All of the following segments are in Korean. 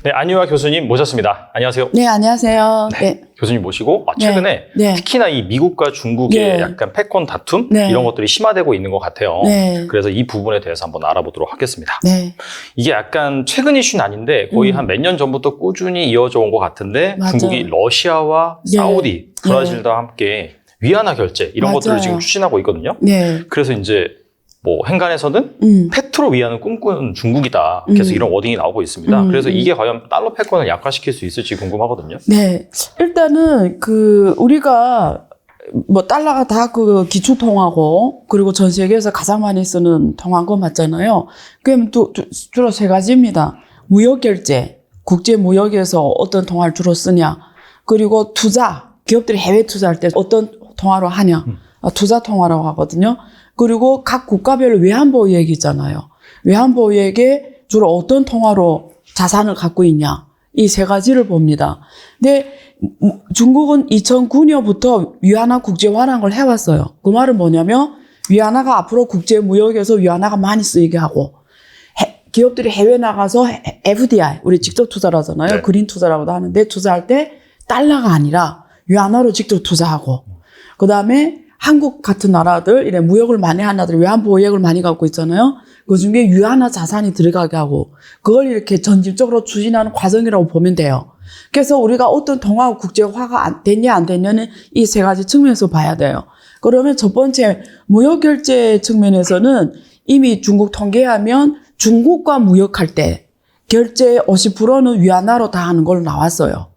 네, 안유아 교수님 모셨습니다. 안녕하세요. 네, 안녕하세요. 네. 교수님 모시고 최근에 네. 특히나 이 미국과 중국의 네. 약간 패권 다툼 네. 이런 것들이 심화되고 있는 것 같아요. 네. 그래서 이 부분에 대해서 한번 알아보도록 하겠습니다. 네. 이게 약간 최근 이슈는 아닌데 거의 한 몇 년 전부터 꾸준히 이어져 온 것 같은데 맞아요. 중국이 러시아와 네. 사우디, 브라질과 함께 위안화 결제 이런 맞아요. 것들을 지금 추진하고 있거든요. 네. 그래서 이제 뭐 행간에서는 페트로 위안을 꿈꾸는 중국이다. 계속 이런 워딩이 나오고 있습니다. 그래서 이게 과연 달러 패권을 약화시킬 수 있을지 궁금하거든요. 네. 일단은 우리가 뭐 달러가 다 기축 통화고 그리고 전 세계에서 가장 많이 쓰는 통화인 거 맞잖아요. 그럼 주로 세 가지입니다. 무역 결제, 국제 무역에서 어떤 통화를 주로 쓰냐. 그리고 투자, 기업들이 해외 투자할 때 어떤 통화로 하냐. 투자 통화라고 하거든요. 그리고 각 국가별로 외환보유액이 있잖아요. 외환보유액에 주로 어떤 통화로 자산을 갖고 있냐. 이 세 가지를 봅니다. 근데 중국은 2009년부터 위안화 국제화라는 걸 해왔어요. 그 말은 뭐냐면 위안화가 앞으로 국제무역에서 위안화가 많이 쓰이게 하고 기업들이 해외 나가서 FDI, 우리 직접 투자를 하잖아요. 네. 그린 투자라고도 하는데 투자할 때 달러가 아니라 위안화로 직접 투자하고 그 다음에 한국 같은 나라들, 이래 무역을 많이 하는 나라들 외환보유액을 많이 갖고 있잖아요. 그 중에 위안화 자산이 들어가게 하고 그걸 이렇게 전진적으로 추진하는 과정이라고 보면 돼요. 그래서 우리가 어떤 통화 국제화가 됐냐 안 됐냐는 이 세 가지 측면에서 봐야 돼요. 그러면 첫 번째 무역 결제 측면에서는 이미 중국 통계하면 중국과 무역할 때 결제 50%는 위안화로 다 하는 걸로 나왔어요.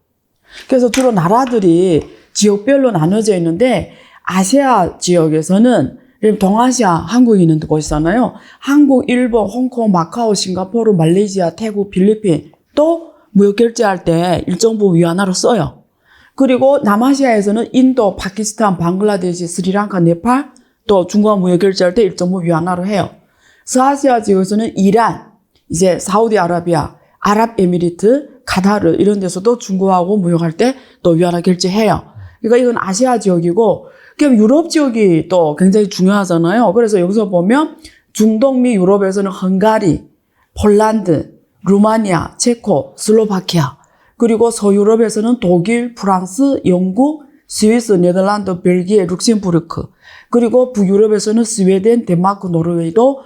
그래서 주로 나라들이 지역별로 나눠져 있는데 아시아 지역에서는 동아시아 한국이 있는 곳이잖아요. 한국, 일본, 홍콩, 마카오, 싱가포르, 말레이시아, 태국, 필리핀 또 무역 결제할 때 일정 부분 위안화로 써요. 그리고 남아시아에서는 인도, 파키스탄, 방글라데시, 스리랑카, 네팔 또 중국과 무역 결제할 때 일정 부분 위안화로 해요. 서아시아 지역에서는 이란, 이제 사우디아라비아, 아랍에미리트, 카타르 이런 데서도 중국하고 무역할 때 또 위안화 결제해요. 그러니까 이건 아시아 지역이고 그럼 유럽 지역이 또 굉장히 중요하잖아요. 그래서 여기서 보면 중동미 유럽에서는 헝가리, 폴란드, 루마니아, 체코, 슬로바키아 그리고 서유럽에서는 독일, 프랑스, 영국, 스위스, 네덜란드, 벨기에, 룩셈부르크 그리고 북유럽에서는 스웨덴, 덴마크, 노르웨이도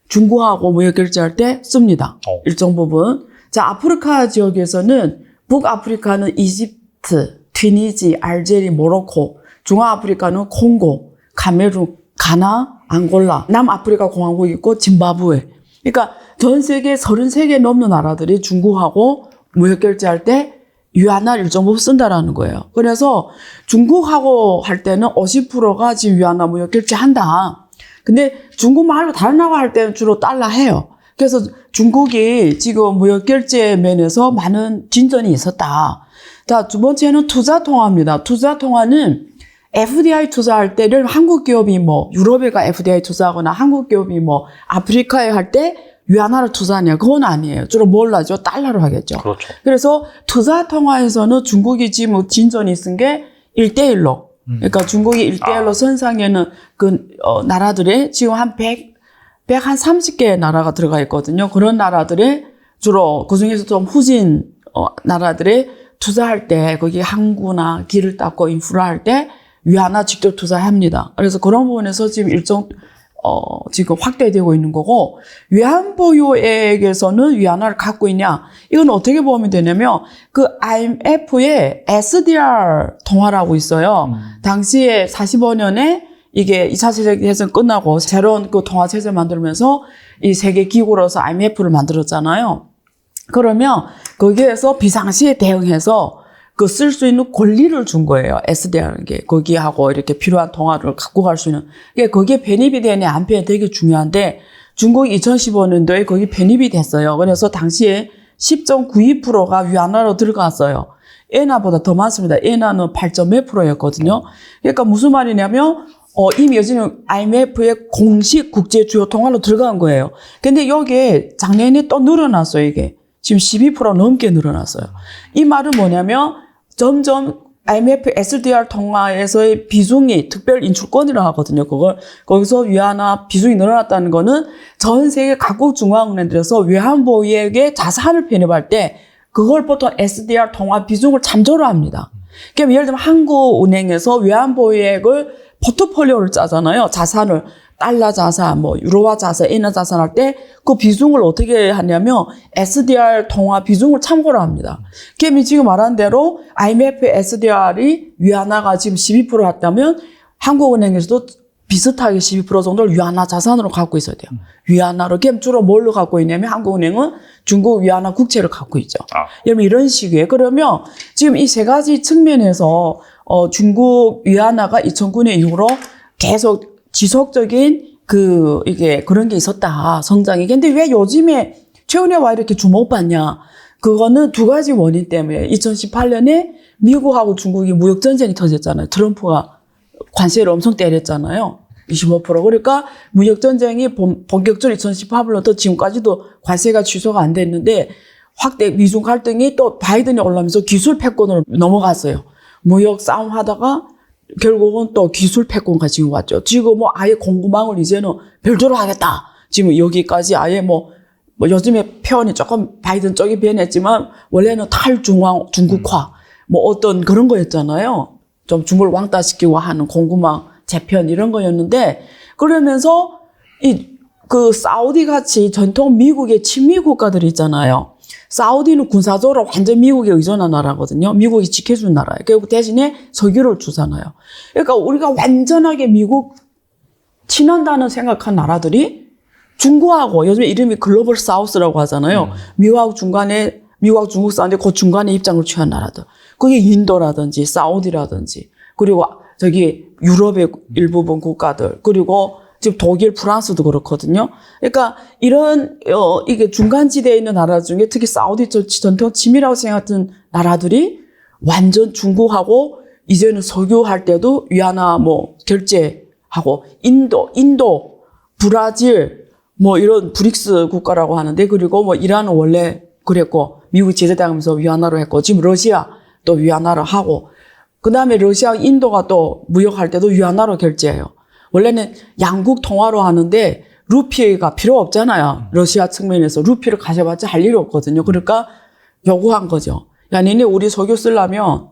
중국하고 무역 결제할 때 씁니다. 일정 부분. 자, 아프리카 지역에서는 북아프리카는 이집트, 튀니지, 알제리, 모로코 중앙아프리카는 콩고, 카메룬, 가나, 앙골라, 남아프리카 공화국 있고 짐바브웨. 그러니까 전 세계 33개 넘는 나라들이 중국하고 무역 결제할 때 위안화 일정 부분 쓴다라는 거예요. 그래서 중국하고 할 때는 50%가 지금 위안화 무역 결제한다. 근데 중국 말고 다른 나라 할 때는 주로 달러 해요. 그래서 중국이 지금 무역 결제 면에서 많은 진전이 있었다. 자, 두 번째는 투자 통화입니다. 투자 통화는 FDI 투자할 때를 한국 기업이 뭐 유럽에가 FDI 투자하거나 한국 기업이 뭐 아프리카에 할 때 위안화를 투자하냐 그건 아니에요. 주로 뭘로 하죠? 달러로 하겠죠. 그렇죠. 그래서 투자 통화에서는 중국이 지금 진전이 있은 게 1대1로. 그러니까 중국이 1대1로 선상에는 나라들이 지금 한 130개의 나라가 들어가 있거든요. 그런 나라들이 주로 그중에서 좀 후진 나라들이 투자할 때 거기 항구나 길을 닦고 인프라 할 때 위안화 직접 투자합니다. 그래서 그런 부분에서 지금 지금 확대되고 있는 거고, 외환보유액에서는 위안화를 갖고 있냐? 이건 어떻게 보면 되냐면, IMF의 SDR 통화라고 있어요. 당시에 45년에 이게 2차 세계대전 끝나고 새로운 통화체제 만들면서 이 세계 기구로서 IMF를 만들었잖아요. 그러면 거기에서 비상시에 대응해서 쓸 수 있는 권리를 준 거예요. SDR라는 게. 거기하고 이렇게 필요한 통화를 갖고 갈 수 있는. 이게 거기에 편입이 되냐 안 편입이 되게 중요한데 중국이 2015년도에 거기 편입이 됐어요. 그래서 당시에 10.92%가 위안화로 들어갔어요. 엔화보다 더 많습니다. 엔화는 8.몇 %였거든요. 그러니까 무슨 말이냐면 이미 요즘은 IMF의 공식 국제 주요 통화로 들어간 거예요. 근데 여기에 작년에 또 늘어났어요, 이게. 지금 12% 넘게 늘어났어요. 이 말은 뭐냐면 점점 IMF SDR 통화에서의 비중이 특별 인출권이라고 하거든요. 거기서 위안화 비중이 늘어났다는 거는 전 세계 각국 중앙은행들에서 외환보유액의 자산을 편입할 때 그걸 보통 SDR 통화 비중을 참조를 합니다. 그럼 예를 들면 한국은행에서 외환보유액을 포트폴리오를 짜잖아요. 자산을 달러 자산, 뭐 유로화 자산, 엔화 자산 할 때 그 비중을 어떻게 하냐면 SDR 통화 비중을 참고를 합니다. 그럼 지금 말한 대로 IMF SDR이 위안화가 지금 12% 했다면 한국은행에서도 비슷하게 12% 정도를 위안화 자산으로 갖고 있어야 돼요. 위안화로. 그럼 주로 뭘로 갖고 있냐면 한국은행은 중국 위안화 국채를 갖고 있죠. 여러분 이런 식이에요. 그러면 지금 이 세 가지 측면에서 중국 위안화가 2009년 이후로 계속 지속적인 이게 그런 게 있었다. 성장이. 근데 왜 요즘에 최근에 와 이렇게 주목받냐? 그거는 두 가지 원인 때문에 2018년에 미국하고 중국이 무역 전쟁이 터졌잖아요. 트럼프가 관세를 엄청 때렸잖아요. 25%. 그러니까 무역 전쟁이 본격적으로 2018년부터 지금까지도 관세가 취소가 안 됐는데 확대 미중 갈등이 또 바이든이 올라오면서 기술 패권으로 넘어갔어요. 무역 싸움 하다가 결국은 또 기술 패권가 지금 왔죠. 지금 뭐 아예 공급망을 이제는 별도로 하겠다. 지금 여기까지 아예 뭐 요즘에 표현이 조금 바이든 쪽이 변했지만 원래는 탈중앙 중국화 뭐 어떤 그런 거였잖아요. 좀 중국을 왕따시키고 하는 공급망 재편 이런 거였는데 그러면서 사우디 같이 전통 미국의 친미 국가들이 있잖아요. 사우디는 군사적으로 완전 미국에 의존한 나라거든요. 미국이 지켜준 나라예요. 결국 대신에 석유를 주잖아요. 그러니까 우리가 완전하게 미국 친한다는 생각한 나라들이 중국하고 요즘에 이름이 글로벌 사우스라고 하잖아요. 미국하고 중국 사는데 그 중간에 입장을 취한 나라들. 그게 인도라든지 사우디라든지 그리고 저기 유럽의 일부분 국가들 그리고 지금 독일, 프랑스도 그렇거든요. 그러니까 이게 중간지대에 있는 나라 중에 특히 사우디 전통 친미라고 생각했던 나라들이 완전 중국하고 이제는 석유할 때도 위안화 뭐 결제하고 인도, 브라질 뭐 이런 브릭스 국가라고 하는데 그리고 뭐 이란은 원래 그랬고 미국이 제재당하면서 위안화로 했고 지금 러시아 또 위안화로 하고 그 다음에 러시아, 인도가 또 무역할 때도 위안화로 결제해요. 원래는 양국 통화로 하는데 루피가 필요 없잖아요. 러시아 측면에서 루피를 가져봤자 할 일이 없거든요. 그러니까 요구한 거죠. 야, 니네 우리 석유 쓰려면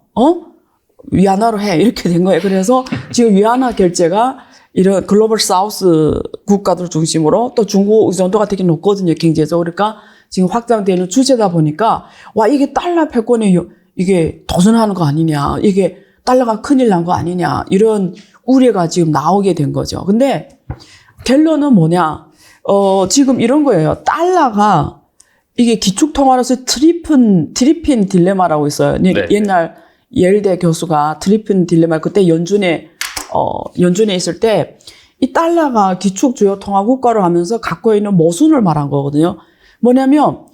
위안화로 해. 이렇게 된 거예요. 그래서 지금 위안화 결제가 이런 글로벌 사우스 국가들 중심으로 또 중국 의존도가 되게 높거든요. 경제적으로. 그러니까 지금 확장되는 주제다 보니까 와 이게 달러 패권에 이게 도전하는 거 아니냐. 이게 달러가 큰일 난 거 아니냐. 이런 우려가 지금 나오게 된 거죠. 근데 결론은 뭐냐? 지금 이런 거예요. 달러가 이게 기축통화로서 트리핀 딜레마라고 있어요. 네. 옛날 예일대 교수가 트리핀 딜레마 그때 연준에 있을 때 이 달러가 기축 주요 통화 국가로 하면서 갖고 있는 모순을 말한 거거든요. 뭐냐면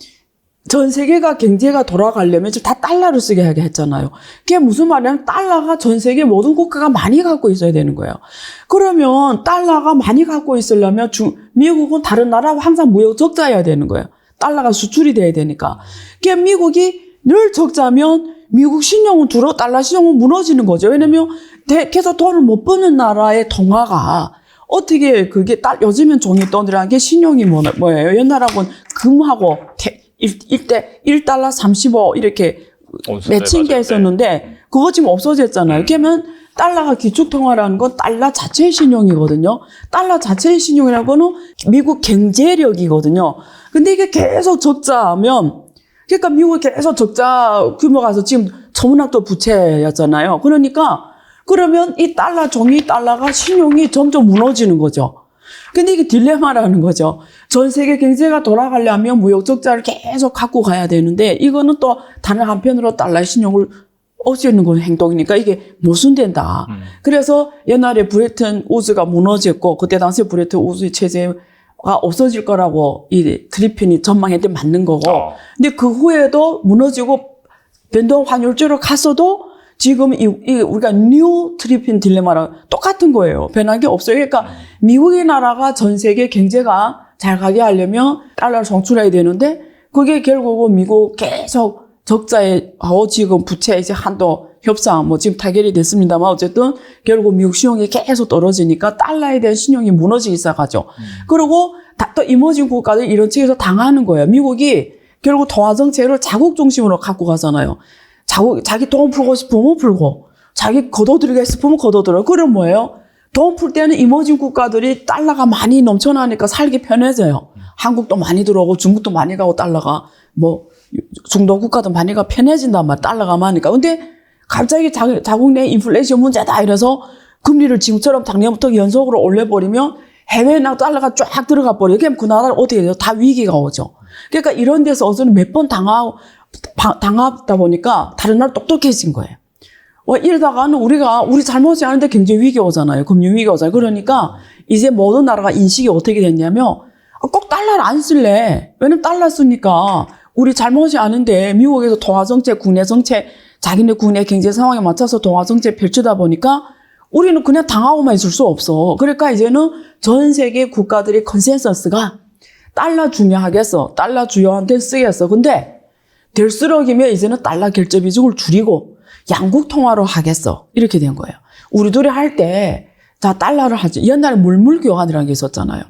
전 세계가 경제가 돌아가려면 다 달러를 쓰게 하게 했잖아요. 그게 무슨 말이냐면 달러가 전 세계 모든 국가가 많이 갖고 있어야 되는 거예요. 그러면 달러가 많이 갖고 있으려면 미국은 다른 나라와 항상 무역 적자여야 되는 거예요. 달러가 수출이 돼야 되니까. 그게 미국이 늘 적자면 미국 신용은 달러 신용은 무너지는 거죠. 왜냐면 계속 돈을 못 버는 나라의 통화가 어떻게 그게 요즘엔 종이돈이라는 게 신용이 뭐예요? 옛날하고는 금하고 1달러 35 이렇게 맺힌 게 있었는데 그거 지금 없어졌잖아요. 그러면 달러가 기축통화라는 건 달러 자체의 신용이거든요. 달러 자체의 신용이라는 거는 미국 경제력이거든요. 근데 이게 계속 적자하면 그러니까 미국이 계속 적자 규모가서 지금 천문학도 부채였잖아요. 그러면 이 종이 달러가 신용이 점점 무너지는 거죠. 근데 이게 딜레마라는 거죠. 전 세계 경제가 돌아가려면 무역 적자를 계속 갖고 가야 되는데 이거는 또 다른 한편으로 달러의 신용을 없애는 건 행동이니까 이게 모순된다. 그래서 옛날에 브레튼 우즈가 무너졌고 그때 당시에 브레튼 우즈 체제가 없어질 거라고 이 트리핀이 전망했는데 맞는 거고. 근데 그 후에도 무너지고 변동 환율제로 갔어도 지금 우리가 뉴 트리핀 딜레마랑 똑같은 거예요. 변한 게 없어요. 그러니까 미국의 나라가 전 세계 경제가 잘 가게 하려면 달러를 송출해야 되는데 그게 결국은 미국 계속 적자에 지금 부채 이제 한도 협상 지금 타결이 됐습니다만 어쨌든 결국 미국 신용이 계속 떨어지니까 달러에 대한 신용이 무너지기 시작하죠. 그리고 또 이머징 국가들 이런 측에서 당하는 거예요. 미국이 결국 통화 정책을 자국 중심으로 갖고 가잖아요. 자기 돈 풀고 싶으면 풀고, 자기 걷어들이고 싶으면 걷어들여. 그럼 뭐예요? 돈 풀 때는 이머징 국가들이 달러가 많이 넘쳐나니까 살기 편해져요. 한국도 많이 들어오고 중국도 많이 가고 달러가 뭐 중동 국가도 많이 가 편해진단 말이야. 달러가 많으니까. 근데 갑자기 자국 내 인플레이션 문제다 이래서 금리를 지금처럼 작년부터 연속으로 올려버리면 해외에 달러가 쫙 들어가 버려요. 그럼 그 나라는 어떻게 돼요? 다 위기가 오죠. 그러니까 이런 데서 어제는 몇 번 당하다 보니까 다른 나라 똑똑해진 거예요. 이러다가는 우리 잘못이 아닌데 경제 위기 오잖아요. 금융 위기 오잖아요. 그러니까 이제 모든 나라가 인식이 어떻게 됐냐면 꼭 달러를 안 쓸래. 왜냐면 달러 쓰니까 우리 잘못이 아닌데 미국에서 통화정책, 국내정책, 자기네 국내 경제 상황에 맞춰서 통화정책 펼치다 보니까 우리는 그냥 당하고만 있을 수 없어. 그러니까 이제는 전 세계 국가들의 컨센서스가 달러 중요하겠어. 달러 주요한데 쓰겠어. 근데 될수록이면 이제는 달러 결제 비중을 줄이고 양국 통화로 하겠어. 이렇게 된 거예요. 우리 둘이 할 때 다 달러를 하지. 옛날에 물물 교환이라는 게 있었잖아요.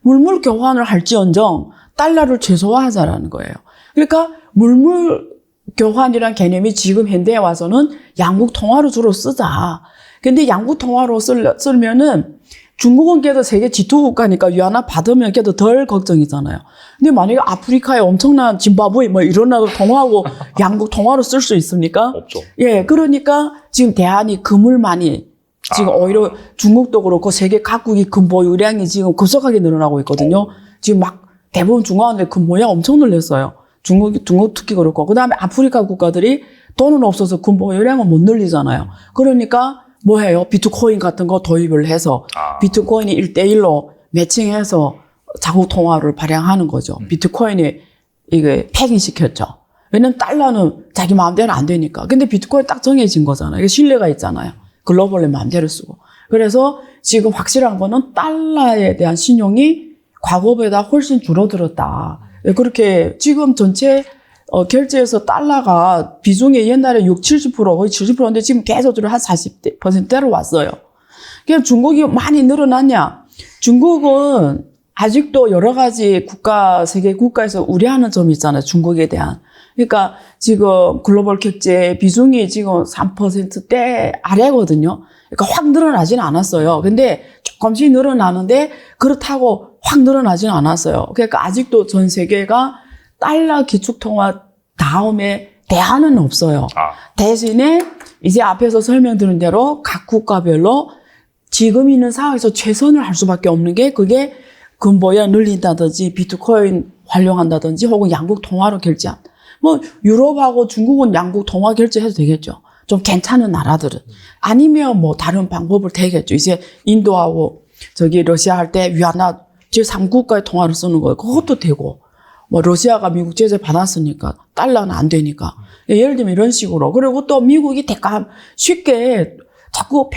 물물 교환을 할지언정 달러를 최소화하자라는 거예요. 그러니까 물물 교환이라는 개념이 지금 현대에 와서는 양국 통화로 주로 쓰자. 근데 양국 통화로 쓰면은 중국은 걔도 세계 G2 국가니까 위안화 받으면 걔도 덜 걱정이잖아요. 근데 만약에 아프리카에 엄청난 짐바브웨 뭐 이런 나라도 통화하고 양국 통화로 쓸 수 있습니까? 없죠. 예, 그러니까 지금 대안이 금을 많이 지금 오히려 중국도 그렇고 세계 각국이 금 보유량이 지금 급속하게 늘어나고 있거든요. 지금 막 대부분 중화원들 금 보유량 엄청 늘렸어요. 중국 특히 그렇고. 그 다음에 아프리카 국가들이 돈은 없어서 금 보유량은 못 늘리잖아요. 그러니까 뭐 해요? 비트코인 같은 거 도입을 해서 비트코인이 1대1로 매칭해서 자국 통화를 발행하는 거죠. 비트코인이 이게 폐기시켰죠. 왜냐면 달러는 자기 마음대로 안 되니까. 근데 비트코인 딱 정해진 거잖아요. 이게 신뢰가 있잖아요. 글로벌로 마음대로 쓰고. 그래서 지금 확실한 거는 달러에 대한 신용이 과거보다 훨씬 줄어들었다. 그렇게 지금 전체 결제에서 달러가 비중이 옛날에 60, 70%, 거의 70%인데 지금 계속 한 40%대로 왔어요. 그러니까 중국이 많이 늘어났냐? 중국은 아직도 여러 가지 세계 국가에서 우려하는 점이 있잖아요. 중국에 대한. 그러니까 지금 글로벌 결제 비중이 지금 3%대 아래거든요. 그러니까 확 늘어나지는 않았어요. 근데 조금씩 늘어나는데 그렇다고 확 늘어나지는 않았어요. 그러니까 아직도 전 세계가 달러 기축통화 다음에 대안은 없어요. 대신에 이제 앞에서 설명드린 대로 각 국가별로 지금 있는 상황에서 최선을 할 수밖에 없는 게 그게 금보야 늘린다든지 비트코인 활용한다든지 혹은 양국 통화로 결제한. 뭐 유럽하고 중국은 양국 통화 결제해도 되겠죠. 좀 괜찮은 나라들은. 아니면 뭐 다른 방법을 되겠죠. 이제 인도하고 러시아 할 때 위안화 제3국가의 통화를 쓰는 거예요. 그것도 되고. 뭐 러시아가 미국 제재 받았으니까 달러는 안 되니까. 예를 들면 이런 식으로. 그리고 또 미국이 쉽게 자꾸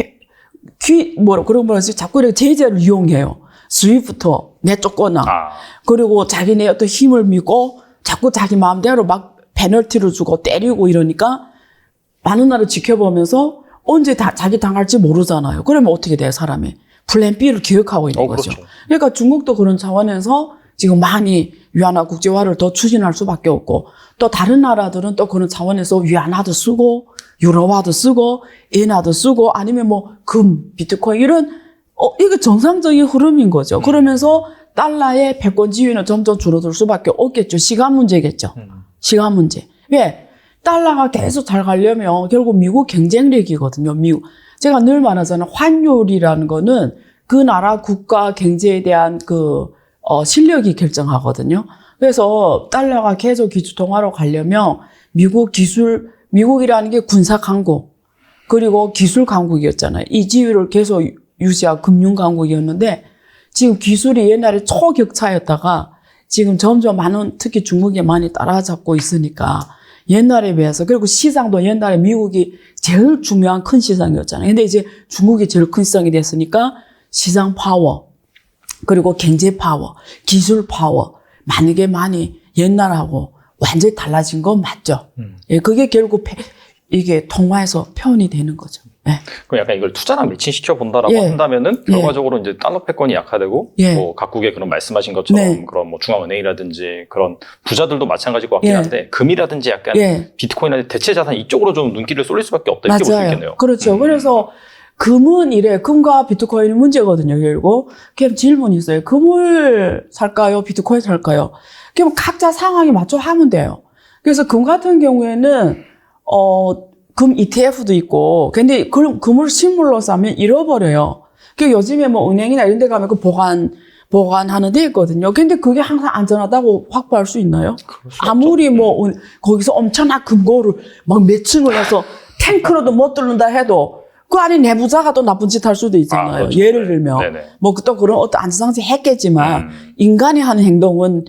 자꾸 이렇게 제재를 이용해요. 스위프트 내쫓거나. 그리고 자기네 어떤 힘을 믿고 자꾸 자기 마음대로 막 페널티를 주고 때리고 이러니까 많은 나라를 지켜보면서 언제 자기 당할지 모르잖아요. 그러면 어떻게 돼요, 사람이? 플랜 B를 기획하고 있는 거죠. 그렇죠. 그러니까 중국도 그런 차원에서 지금 많이 위안화 국제화를 더 추진할 수밖에 없고 또 다른 나라들은 또 그런 차원에서 위안화도 쓰고 유로화도 쓰고 엔화도 쓰고 아니면 뭐 비트코인 이런 이게 정상적인 흐름인 거죠. 그러면서 달러의 패권 지위는 점점 줄어들 수밖에 없겠죠. 시간 문제겠죠. 시간 문제. 왜? 달러가 계속 잘 가려면 결국 미국 경쟁력이거든요. 제가 늘 말하잖아요. 환율이라는 거는 그 나라 국가 경제에 대한 실력이 결정하거든요. 그래서 달러가 계속 기축통화로 가려면 미국이라는 게 군사 강국, 그리고 기술 강국이었잖아요. 이 지위를 계속 유지한 금융 강국이었는데 지금 기술이 옛날에 초격차였다가 지금 점점 특히 중국이 많이 따라잡고 있으니까 옛날에 비해서 그리고 시장도 옛날에 미국이 제일 중요한 큰 시장이었잖아요. 근데 이제 중국이 제일 큰 시장이 됐으니까 시장 파워, 그리고 경제 파워, 기술 파워 만약에 많이 옛날하고 완전히 달라진 건 맞죠. 예, 그게 결국 이게 통화에서 표현이 되는 거죠. 그럼 약간 이걸 투자랑 매칭시켜 본다라고 예. 한다면은 예. 결과적으로 이제 달러 패권이 약화되고 예. 뭐 각국의 그런 말씀하신 것처럼 네. 그런 뭐 중앙은행이라든지 그런 부자들도 마찬가지일 것 같긴 예. 한데 금이라든지 약간 예. 비트코인이나 대체 자산 이쪽으로 좀 눈길을 쏠릴 수밖에 없다 이렇게 볼 수 있겠네요. 그렇죠. 그래서 금은 이래 금과 비트코인이 문제거든요. 결국 그럼 질문이 있어요. 금을 살까요? 비트코인 살까요? 그럼 각자 상황에 맞춰 하면 돼요. 그래서 금 같은 경우에는 금 ETF도 있고, 근데 금을 실물로 사면 잃어버려요. 그 요즘에 뭐 은행이나 이런 데 가면 그 보관하는 데 있거든요. 근데 그게 항상 안전하다고 확보할 수 있나요? 아무리 뭐 거기서 엄청난 금고를 막 몇 층을 해서 탱크로도 못 뚫는다 해도 그 안에 내부자가 또 나쁜 짓 할 수도 있잖아요. 그렇죠. 예를 들면. 네네. 뭐 또 그런 어떤 안전상지 했겠지만 인간이 하는 행동은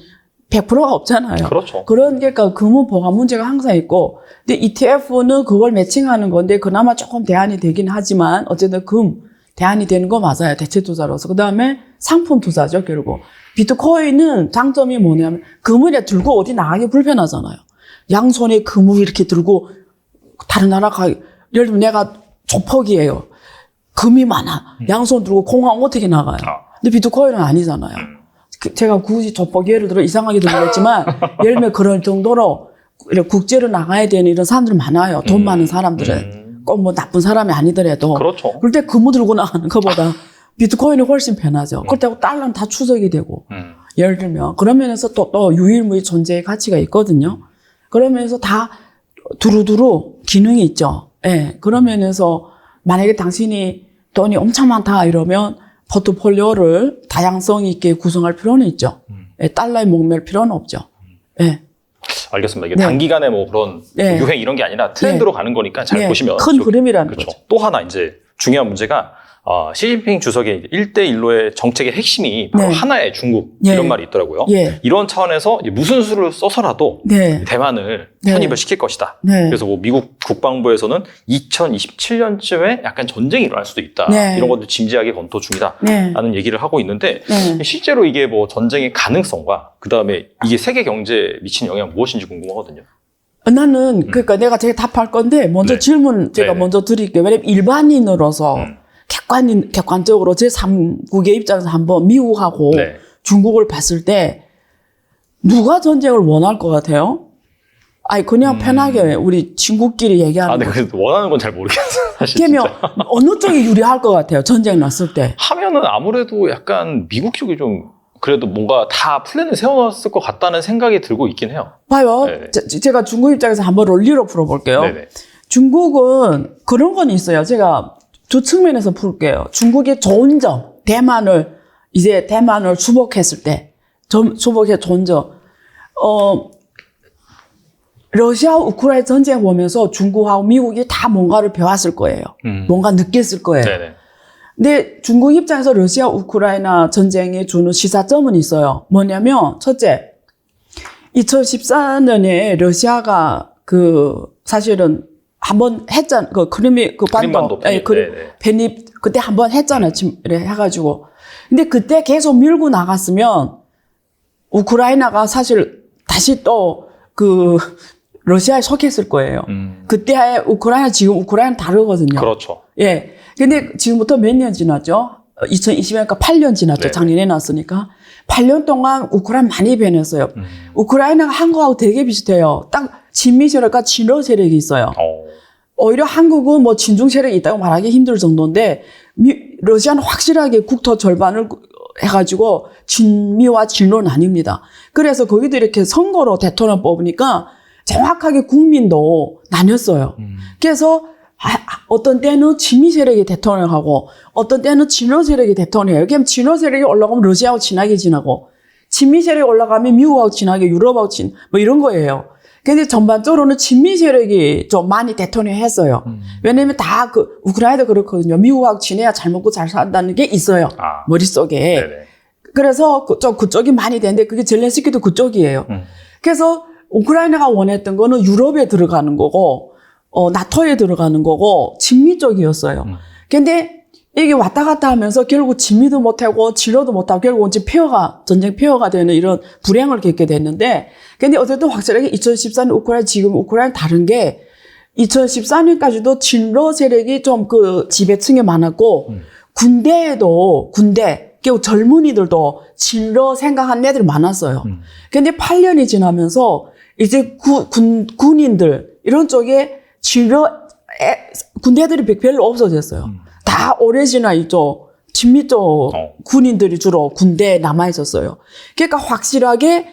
100%가 없잖아요. 그렇죠. 그런 게 그러니까 금은 보관 문제가 항상 있고, 근데 ETF는 그걸 매칭하는 건데 그나마 조금 대안이 되긴 하지만 어쨌든 대안이 되는 거 맞아요. 대체 투자로서. 그 다음에 상품 투자죠, 결국. 비트코인은 장점이 뭐냐면 금을 들고 어디 나가기 불편하잖아요. 양손에 금을 이렇게 들고 다른 나라 예를 들면 내가 조폭이에요. 금이 많아. 양손 들고 공항 어떻게 나가요? 근데 비트코인은 아니잖아요. 제가 굳이 조폭 예를 들어 이상하게 들리겠지만 예를 들면 그럴 정도로 국제로 나가야 되는 이런 사람들 많아요. 돈 많은 사람들은. 꼭 뭐 나쁜 사람이 아니더라도. 그렇죠. 그럴 때 금을 들고 나가는 것보다 비트코인이 훨씬 편하죠. 그렇다고 달러는 다 추적이 되고. 예를 들면 그런 면에서 또 유일무이 존재의 가치가 있거든요. 그러면서 다 두루두루 기능이 있죠. 예. 그런 면에서 만약에 당신이 돈이 엄청 많다 이러면 포트폴리오를 다양성 있게 구성할 필요는 있죠. 예, 달러에 목맬 필요는 없죠. 예. 알겠습니다. 이게 네. 단기간에 뭐 그런 네. 유행 이런 게 아니라 트렌드로 가는 거니까 잘 네. 보시면 큰 흐름이라는 그렇죠. 거죠. 또 하나 이제 중요한 문제가 시진핑 주석의 1대1로의 정책의 핵심이 바로 네. 하나의 중국 예. 이런 말이 있더라고요. 예. 이런 차원에서 이제 무슨 수를 써서라도 네. 대만을 네. 편입을 시킬 것이다. 네. 그래서 뭐 미국 국방부에서는 2027년쯤에 약간 전쟁이 일어날 수도 있다. 네. 이런 것도 진지하게 검토 중이다. 네. 라는 얘기를 하고 있는데 네. 실제로 이게 뭐 전쟁의 가능성과 그다음에 이게 세계 경제에 미치는 영향 무엇인지 궁금하거든요. 나는 그러니까 내가 제가 답할 건데 먼저 네. 질문 제가 네네. 먼저 드릴게요. 왜냐면 일반인으로서 객관적으로 제3국의 입장에서 한번 미국하고 네. 중국을 봤을 때 누가 전쟁을 원할 것 같아요? 아니 그냥 편하게 우리 친구끼리 얘기하는 근데 거. 그래서 원하는 건 잘 모르겠어요. 사실 그러면 진짜. 어느 쪽이 유리할 것 같아요? 전쟁 났을 때. 하면은 아무래도 약간 미국 쪽이 좀 그래도 뭔가 다 플랜을 세워놨을 것 같다는 생각이 들고 있긴 해요. 봐요. 네. 제가 중국 입장에서 한번 논리로 풀어볼게요. 네네. 중국은 그런 건 있어요. 제가 두 측면에서 풀게요. 중국의 좋은 점, 대만을 수복했을 때, 수복의 좋은 점, 러시아 우크라이나 전쟁 보면서 중국하고 미국이 다 뭔가를 배웠을 거예요. 뭔가 느꼈을 거예요. 네네. 근데 중국 입장에서 러시아 우크라이나 전쟁에 주는 시사점은 있어요. 뭐냐면 첫째, 2014년에 러시아가 사실은 한번 했잖아. 크림반도 편입. 네네. 편입 그때 한번 했잖아요. 해가지고. 근데 그때 계속 밀고 나갔으면 우크라이나가 사실 다시 또 러시아에 속했을 거예요. 그때 지금 우크라이나 다르거든요. 그렇죠. 예. 근데 지금부터 몇 년 지났죠? 2020년이니까 8년 지났죠. 네. 작년에 났으니까. 8년 동안 우크라이나 많이 변했어요. 우크라이나가 한국하고 되게 비슷해요. 딱 친미 세력과 친러 세력이 있어요. 오히려 한국은 뭐 친중 세력이 있다고 말하기 힘들 정도인데 러시아는 확실하게 국토 절반을 해가지고 친미와 친러 나뉩니다. 그래서 거기도 이렇게 선거로 대통령 뽑으니까 정확하게 국민도 나뉘었어요. 그래서 어떤 때는 친미 세력이 대통령을 하고 어떤 때는 친러 세력이 대통령을 해요. 그럼 친러 세력이 올라가면 러시아하고 친하게 지나고 친미 세력이 올라가면 미국하고 친하게 유럽하고 뭐 이런 거예요. 근데 전반적으로는 친미 세력이 좀 많이 대통령 했어요. 왜냐면 다 우크라이나도 그렇거든요. 미국하고 친해야 잘 먹고 잘 산다는 게 있어요. 머릿속에. 네네. 그래서 그쪽이 많이 되는데 그게 젤렌스키도 그쪽이에요. 그래서 우크라이나가 원했던 거는 유럽에 들어가는 거고 나토에 들어가는 거고 친미 쪽이었어요. 근데 이게 왔다 갔다 하면서 결국 친미도 못하고 친러도 못하고 결국 이제 전쟁 폐허가 되는 이런 불행을 겪게 됐는데 근데 어쨌든 확실하게 2014년 지금 우크라이나 다른 게 2014년까지도 친러 세력이 좀 그 지배층에 많았고 군대에도 결국 젊은이들도 친러 생각하는 애들이 많았어요. 근데 8년이 지나면서 이제 군인들 이런 쪽에 군대들이 별로 없어졌어요. 다 오래 지나 있죠. 친미 쪽 군인들이 주로 군대에 남아 있었어요. 그러니까 확실하게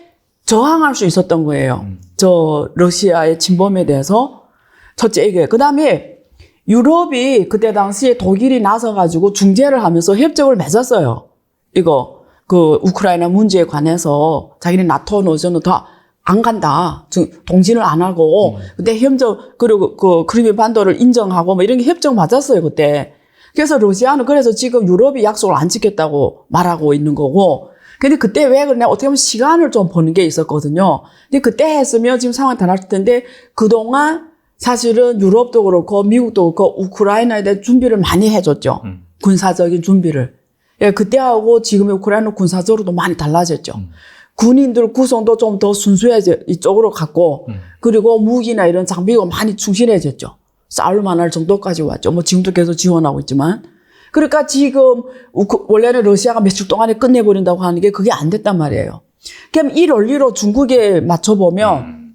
저항할 수 있었던 거예요. 저 러시아의 침범에 대해서. 첫째 이게. 그다음에 유럽이 그때 당시에 독일이 나서가지고 중재를 하면서 협정을 맺었어요. 이거 그 우크라이나 문제에 관해서 자기네 나토 노조는 더 안 간다. 동진을 안 하고 그때 협정 그리고 그 크리미아 반도를 인정하고 뭐 이런 게 협정 맞았어요 그때. 그래서 러시아는 그래서 지금 유럽이 약속을 안 지켰다고 말하고 있는 거고. 근데 그때 왜 그러냐 어떻게 보면 시간을 좀 버는 게 있었거든요. 근데 그때 했으면 지금 상황이 달랐을 텐데 그동안 사실은 유럽도 그렇고 미국도 그렇고 우크라이나에 대한 준비를 많이 해줬죠. 군사적인 준비를. 예, 그때하고 지금의 우크라이나 군사적으로도 많이 달라졌죠. 군인들 구성도 좀 더 순수해져 이쪽으로 갔고 그리고 무기나 이런 장비가 많이 충실해졌죠. 싸울 만할 정도까지 왔죠. 뭐 지금도 계속 지원하고 있지만. 그러니까 지금 원래는 러시아가 며칠 동안에 끝내버린다고 하는 게 그게 안 됐단 말이에요. 그럼 이 논리로 중국에 맞춰보면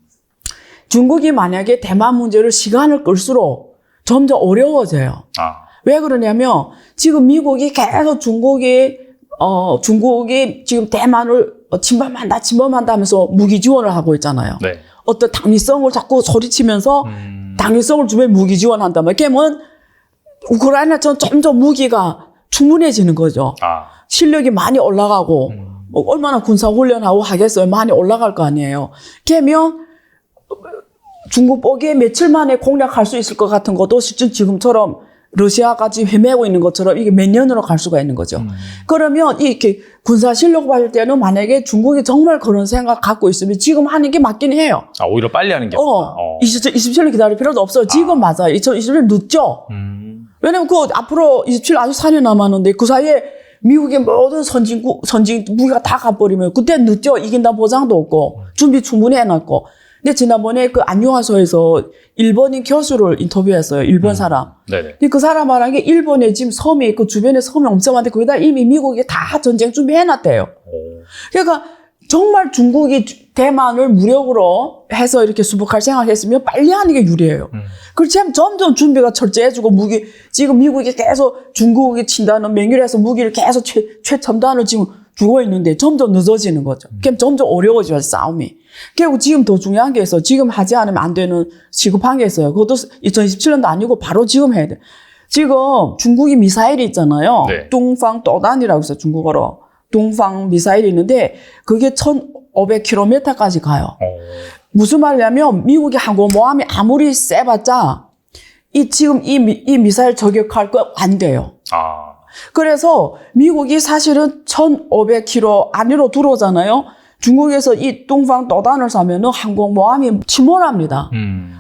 중국이 만약에 대만 문제를 시간을 끌수록 점점 어려워져요. 왜 그러냐면 지금 미국이 계속 중국이 지금 대만을 침범한다 하면서 무기 지원을 하고 있잖아요. 네. 어떤 당위성을 자꾸 소리치면서 당위성을 주면 무기 지원한다. 그러면 우크라이나처럼 점점 무기가 충분해지는 거죠. 실력이 많이 올라가고 뭐 얼마나 군사훈련하고 하겠어요. 많이 올라갈 거 아니에요. 그러면 중국 보기에 며칠 만에 공략할 수 있을 것 같은 것도 실제 지금처럼 러시아가 지금 헤매고 있는 것처럼 이게 몇 년으로 갈 수가 있는 거죠. 그러면 이렇게 군사 실력 봤을 때는 만약에 중국이 정말 그런 생각 갖고 있으면 지금 하는 게 맞긴 해요. 오히려 빨리 하는 게 없다. 27년 기다릴 필요도 없어요. 지금 맞아요. 2027년 늦죠. 왜냐면 그 앞으로 27, 아직 4년 남았는데 그 사이에 미국의 모든 선진 무기가 다 가버리면 그때 늦죠. 이긴다 보장도 없고 준비 충분히 해놨고. 근데 지난번에 그 안녕하소에서 일본인 교수를 인터뷰했어요. 일본 사람. 네네. 근데 그 사람 말한 게 일본에 지금 섬이 그 주변에 섬이 엄청 많은데 거기다 이미 미국이 다 전쟁 준비해놨대요. 그러니까 정말 중국이 대만을 무력으로 해서 이렇게 수복할 생각했으면 빨리 하는 게 유리해요. 그렇지만 점점 준비가 철저해지고 지금 미국이 계속 중국이 친다는 명의로 무기를 계속 최첨단을 지금 주고 있는데 점점 늦어지는 거죠. 그럼 점점 어려워져요, 싸움이. 결국 지금 더 중요한 게 있어. 지금 하지 않으면 안 되는 시급한 게 있어요. 그것도 2027년도 아니고 바로 지금 해야 돼. 지금 중국이 미사일이 있잖아요. 네. 동방 도단이라고 해서 중국어로. 동방 미사일이 있는데 그게 1500km까지 가요. 무슨 말이냐면 미국의 항공모함이 아무리 세봤자 지금 이 미사일 저격할 거 안 돼요. 그래서 미국이 사실은 1500km 안으로 들어오잖아요. 중국에서 이 동방 도단을 사면은 항공모함이 침몰합니다.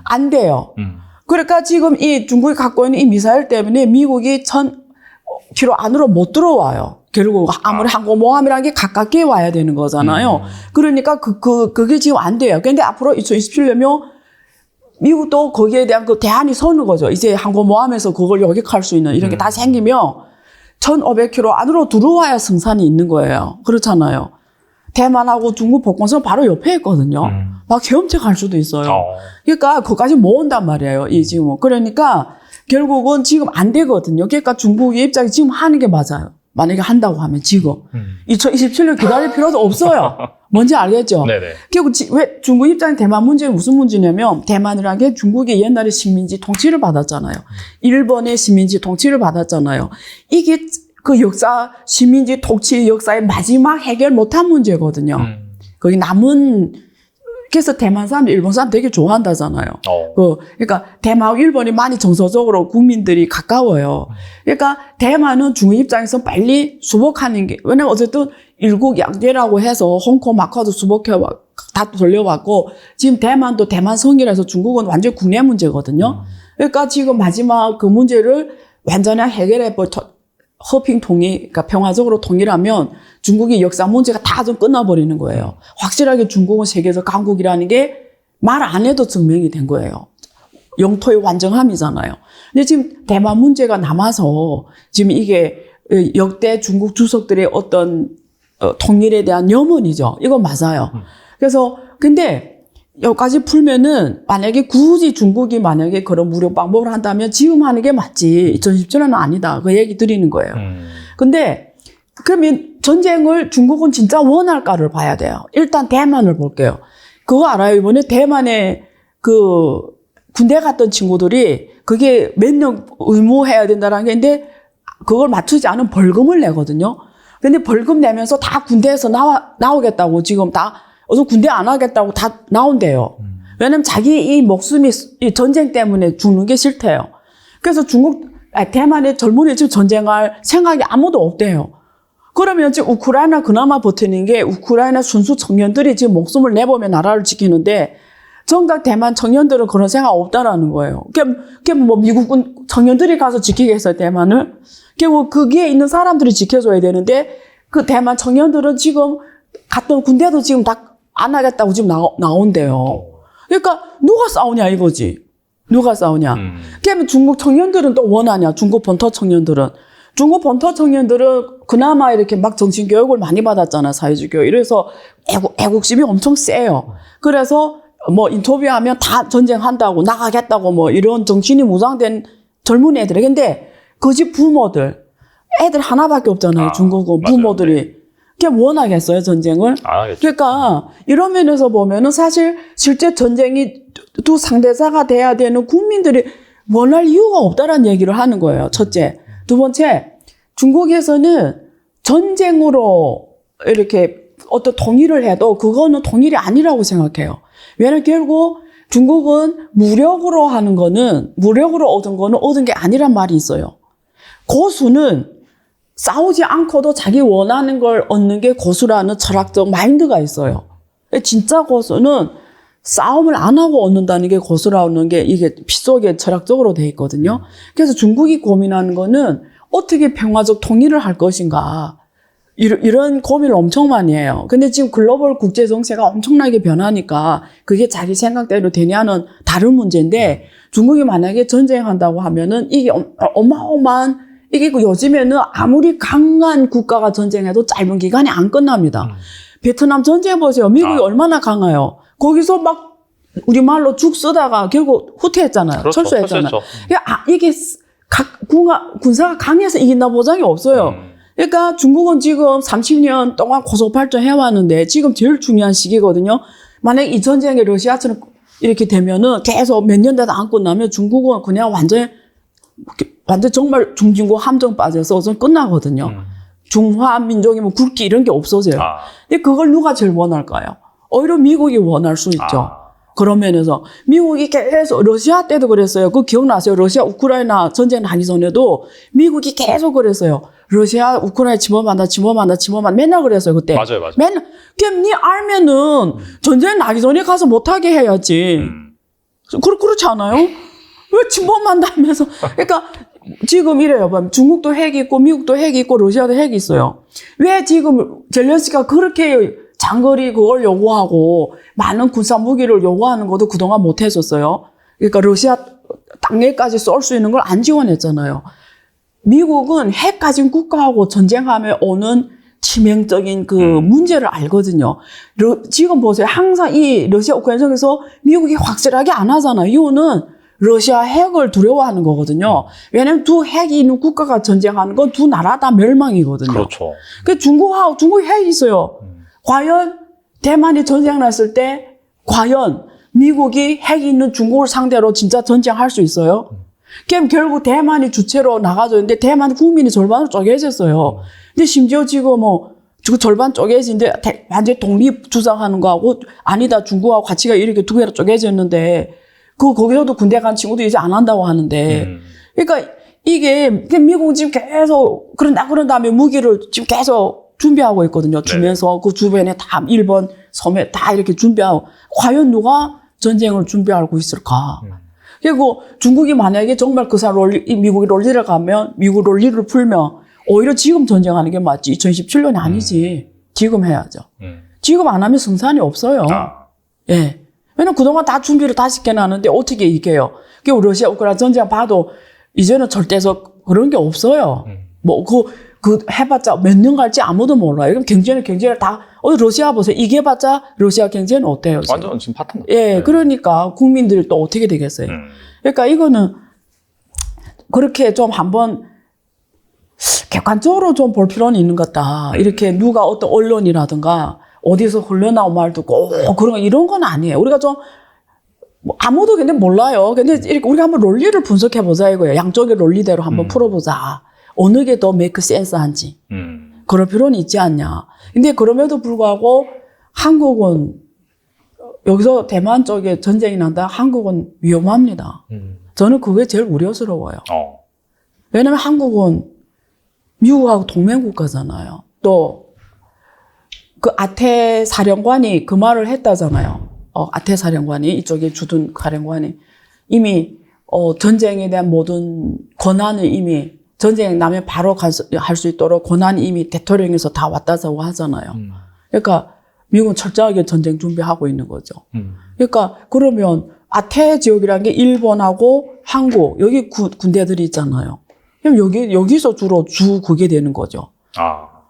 안 돼요. 그러니까 지금 이 중국이 갖고 있는 이 미사일 때문에 미국이 1000km 안으로 못 들어와요. 결국 아무리 항공모함이라는 게 가깝게 와야 되는 거잖아요. 그러니까 그게 지금 안 돼요. 근데 앞으로 2027년이면 미국도 거기에 대한 그 대안이 서는 거죠. 이제 항공모함에서 그걸 요격할 수 있는 이런 게 다 생기면 1500km 안으로 들어와야 승산이 있는 거예요. 그렇잖아요. 대만하고 중국 복권선 바로 옆에 있거든요. 막 헤엄쳐 갈 수도 있어요. 그러니까 그거까지 모은단 말이에요. 이 지금. 그러니까 결국은 지금 안 되거든요. 그러니까 중국의 입장이 지금 하는 게 맞아요. 만약에 한다고 하면 지금. 2027년 기다릴 필요도 없어요. 뭔지 알겠죠? 네네. 결국 왜 중국 입장에 대만 문제는 무슨 문제냐면 대만이라는 게 중국이 옛날에 식민지 통치를 받았잖아요. 일본의 식민지 통치를 받았잖아요. 이게 그 역사, 식민지 통치 역사의 마지막 해결 못한 문제거든요. 거기 남은, 그래서 대만 사람, 일본 사람 되게 좋아한다잖아요. 그러니까 대만하고 일본이 많이 정서적으로 국민들이 가까워요. 그러니까 대만은 중국 입장에서 빨리 수복하는 게, 왜냐면 어쨌든 일국 양제라고 해서 홍콩, 마카오도 다 돌려왔고, 지금 대만도 대만성이라서 중국은 완전 국내 문제거든요. 그러니까 지금 마지막 그 문제를 완전히 해결해 허핑 통일, 그러니까 평화적으로 통일하면 중국의 역사 문제가 다 좀 끝나버리는 거예요. 확실하게 중국은 세계에서 강국이라는 게 말 안 해도 증명이 된 거예요. 영토의 완전함이잖아요. 근데 지금 대만 문제가 남아서 지금 이게 역대 중국 주석들의 어떤 통일에 대한 염원이죠. 이건 맞아요. 그래서 근데 여기까지 풀면은 만약에 굳이 중국이 만약에 그런 무력 방법을 한다면 지금 하는 게 맞지 2017년은 아니다. 그 얘기 드리는 거예요. 근데 그러면 전쟁을 중국은 진짜 원할까를 봐야 돼요. 일단 대만을 볼게요. 그거 알아요? 이번에 대만에 그 군대 갔던 친구들이 그게 몇 년 의무해야 된다는 게 있는데 그걸 맞추지 않으면 벌금을 내거든요. 근데 벌금 내면서 다 군대에서 나오겠다고 지금 다 어서 군대 안 하겠다고 다 나온대요. 왜냐면 자기 이 목숨이 이 전쟁 때문에 죽는 게 싫대요. 그래서 대만의 젊은이 지금 전쟁할 생각이 아무도 없대요. 그러면 지금 우크라이나 그나마 버티는 게 우크라이나 순수 청년들이 지금 목숨을 내보면 나라를 지키는데 정작 대만 청년들은 그런 생각 없다라는 거예요. 그게 뭐 미국군 청년들이 가서 지키겠어요, 대만을? 뭐 거기에 있는 사람들이 지켜줘야 되는데 그 대만 청년들은 지금 갔던 군대도 지금 다 안 하겠다고 지금 나온대요. 그러니까 누가 싸우냐 이거지. 누가 싸우냐. 그러면 중국 청년들은 또 원하냐. 중국 본토 청년들은. 중국 본토 청년들은 그나마 이렇게 막 정신교육을 많이 받았잖아. 사회주의 교육. 이래서 애국심이 엄청 세요. 그래서 뭐 인터뷰하면 다 전쟁한다고 나가겠다고 뭐 이런 정신이 무장된 젊은 애들. 근데 그 집 부모들. 애들 하나밖에 없잖아요. 중국은 부모들이. 그게 원하겠어요, 전쟁을? 안 하겠죠. 그러니까 이런 면에서 보면은 사실 실제 전쟁이 두 상대자가 돼야 되는 국민들이 원할 이유가 없다라는 얘기를 하는 거예요. 첫째. 두 번째, 중국에서는 전쟁으로 이렇게 어떤 통일을 해도 그거는 통일이 아니라고 생각해요. 왜냐면 결국 중국은 무력으로 하는 거는, 무력으로 얻은 거는 얻은 게 아니란 말이 있어요. 고수는 싸우지 않고도 자기 원하는 걸 얻는 게 고수라는 철학적 마인드가 있어요. 진짜 고수는 싸움을 안 하고 얻는다는 게 고수라는 게 이게 피 속에 철학적으로 돼 있거든요. 그래서 중국이 고민하는 거는 어떻게 평화적 통일을 할 것인가. 이런 고민을 엄청 많이 해요. 근데 지금 글로벌 국제 정세가 엄청나게 변하니까 그게 자기 생각대로 되냐는 다른 문제인데 중국이 만약에 전쟁한다고 하면은 이게 어마어마한 이게 요즘에는 아무리 강한 국가가 전쟁해도 짧은 기간이 안 끝납니다. 베트남 전쟁 보세요. 미국이 얼마나 강해요. 거기서 막 우리말로 죽 쓰다가 결국 후퇴했잖아요. 그렇죠. 철수했잖아요. 철수했죠. 이게 군사가 강해서 이긴다 보장이 없어요. 그러니까 중국은 지금 30년 동안 고속발전 해왔는데 지금 제일 중요한 시기거든요. 만약 이 전쟁에 러시아처럼 이렇게 되면은 계속 몇 년 돼도 안 끝나면 중국은 그냥 완전 정말 중진국 함정 빠져서 우선 끝나거든요. 중화민족이 뭐 굵기 이런 게 없어져요. 근데 그걸 누가 제일 원할까요? 오히려 미국이 원할 수 있죠. 그런 면에서 미국이 계속 러시아 때도 그랬어요. 그거 기억나세요? 러시아 우크라이나 전쟁 하기 전에도 미국이 계속 그랬어요. 러시아 우크라이나 침범한다 맨날 그랬어요 그때. 맞아요. 맨날 그냥 니 알면은 전쟁 나기 전에 가서 못하게 해야지. 그렇지 않아요? 왜 침범한다면서? 그러니까 지금 이래요. 중국도 핵이 있고 미국도 핵이 있고 러시아도 핵이 있어요. 왜 지금 젤렌스키가 그렇게 장거리 그걸 요구하고 많은 군사 무기를 요구하는 것도 그동안 못 했었어요. 그러니까 러시아 땅에까지 쏠 수 있는 걸 안 지원했잖아요. 미국은 핵 가진 국가하고 전쟁하면 오는 치명적인 그 문제를 알거든요. 지금 보세요. 항상 이 러시아 우크라이나 전쟁에서 미국이 확실하게 안 하잖아요. 이유는 러시아 핵을 두려워하는 거거든요. 왜냐면 두 핵이 있는 국가가 전쟁하는 건 두 나라 다 멸망이거든요. 그렇죠. 그 중국이 핵이 있어요. 과연 대만이 전쟁 났을 때 과연 미국이 핵이 있는 중국을 상대로 진짜 전쟁할 수 있어요? 그럼 결국 대만이 주체로 나가줬는데 대만 국민이 절반으로 쪼개졌어요. 근데 심지어 지금 그 절반 쪼개진데 완전히 독립 주장하는 거하고 아니다 중국하고 가치가 이렇게 두 개로 쪼개졌는데 거기서도 군대 간 친구도 이제 안 한다고 하는데 그러니까 이게 미국은 지금 계속 그런 다음에 무기를 지금 계속 준비하고 있거든요. 주면서 그 주변에 다 일본 섬에 다 이렇게 준비하고 과연 누가 전쟁을 준비하고 있을까? 그리고 중국이 만약에 정말 그 사람 미국이 롤리를 가면 미국 롤리를 풀면 오히려 지금 전쟁하는 게 맞지. 2017년이 아니지. 지금 해야죠. 지금 안 하면 승산이 없어요. 예. 왜냐면 그동안 다 준비를 다 시켜놨는데 어떻게 이겨요? 그 러시아 우크라이나 전쟁 봐도 이제는 절대적 그런 게 없어요. 뭐 그 해봤자 몇 년 갈지 아무도 몰라요. 그럼 경제를 다 러시아 보세요. 이게 봤자 러시아 경제는 어때요? 지금? 완전 지금 파탄. 예, 네. 그러니까 국민들이 또 어떻게 되겠어요? 그러니까 이거는 그렇게 좀 한번 객관적으로 좀 볼 필요는 있는 것 같다. 이렇게 누가 어떤 언론이라든가 어디서 흘러나온 말도 꼭 그런 이런 건 아니에요. 우리가 좀 뭐 아무도 근데 몰라요. 근데 이렇게 우리가 한번 논리를 분석해 보자 이거예요. 양쪽의 논리대로 한번 풀어보자. 어느 게 더 메이크 센스한지. 그럴 필요는 있지 않냐. 근데 그럼에도 불구하고 한국은 여기서 대만 쪽에 전쟁이 난다. 한국은 위험합니다. 저는 그게 제일 우려스러워요. 왜냐면 한국은 미국하고 동맹국가잖아요. 또 그 아태 사령관이 그 말을 했다잖아요. 아태 사령관이 이쪽에 주둔 사령관이 이미 전쟁에 대한 모든 권한을 이미 전쟁 나면 바로 할 수 있도록 권한이 이미 대통령에서 다 왔다고 하잖아요. 그러니까 미국은 철저하게 전쟁 준비하고 있는 거죠. 그러니까 그러면 아태 지역이라는 게 일본하고 한국 여기 군대들이 있잖아요. 그럼 여기서 주로 그게 되는 거죠.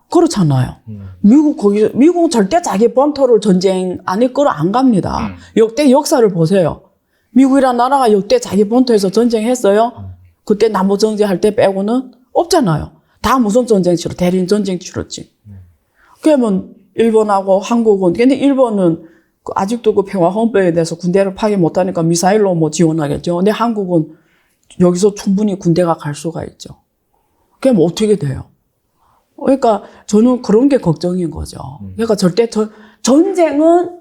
그렇잖아요. 미국은 절대 자기 본토를 전쟁 안에 끌어 안 갑니다. 역대 역사를 보세요. 미국이란 나라가 역대 자기 본토에서 전쟁했어요? 그때 남북 정제할 때 빼고는 없잖아요. 다 무슨 전쟁 치러, 대림 전쟁 치렀지. 그러면 일본하고 한국은, 근데 일본은 아직도 그 평화 헌법에 대해서 군대를 파괴 못하니까 미사일로 뭐 지원하겠죠. 근데 한국은 여기서 충분히 군대가 갈 수가 있죠. 그럼 어떻게 돼요? 그러니까 저는 그런 게 걱정인 거죠. 그러니까 절대 전쟁은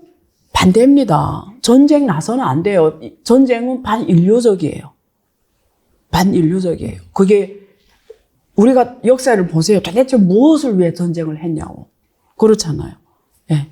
반대입니다. 전쟁 나서는 안 돼요. 전쟁은 반인류적이에요. 반인류적이에요. 그게 우리가 역사를 보세요. 도대체 무엇을 위해 전쟁을 했냐고. 그렇잖아요. 예.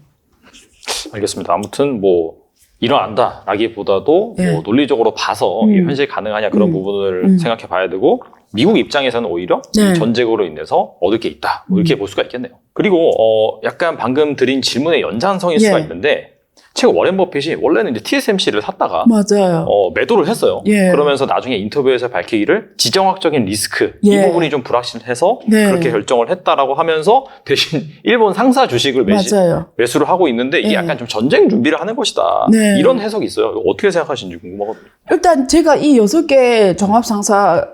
알겠습니다. 아무튼 뭐 일어난다라기보다도 뭐 논리적으로 봐서 이게 현실 가능하냐 그런 부분을 생각해 봐야 되고 미국 입장에서는 오히려 이 전쟁으로 인해서 얻을 게 있다. 뭐 이렇게 볼 수가 있겠네요. 그리고 약간 방금 드린 질문의 연장성일 수가 있는데 최근 워렌 버핏이 원래는 이제 TSMC를 샀다가 맞아요. 매도를 했어요. 그러면서 나중에 인터뷰에서 밝히기를 지정학적인 리스크 이 부분이 좀 불확실해서 그렇게 결정을 했다라고 하면서 대신 일본 상사 주식을 매수를 하고 있는데 이게 약간 좀 전쟁 준비를 하는 것이다. 이런 해석이 있어요. 어떻게 생각하시는지 궁금하거든요. 일단 제가 이 6개 종합상사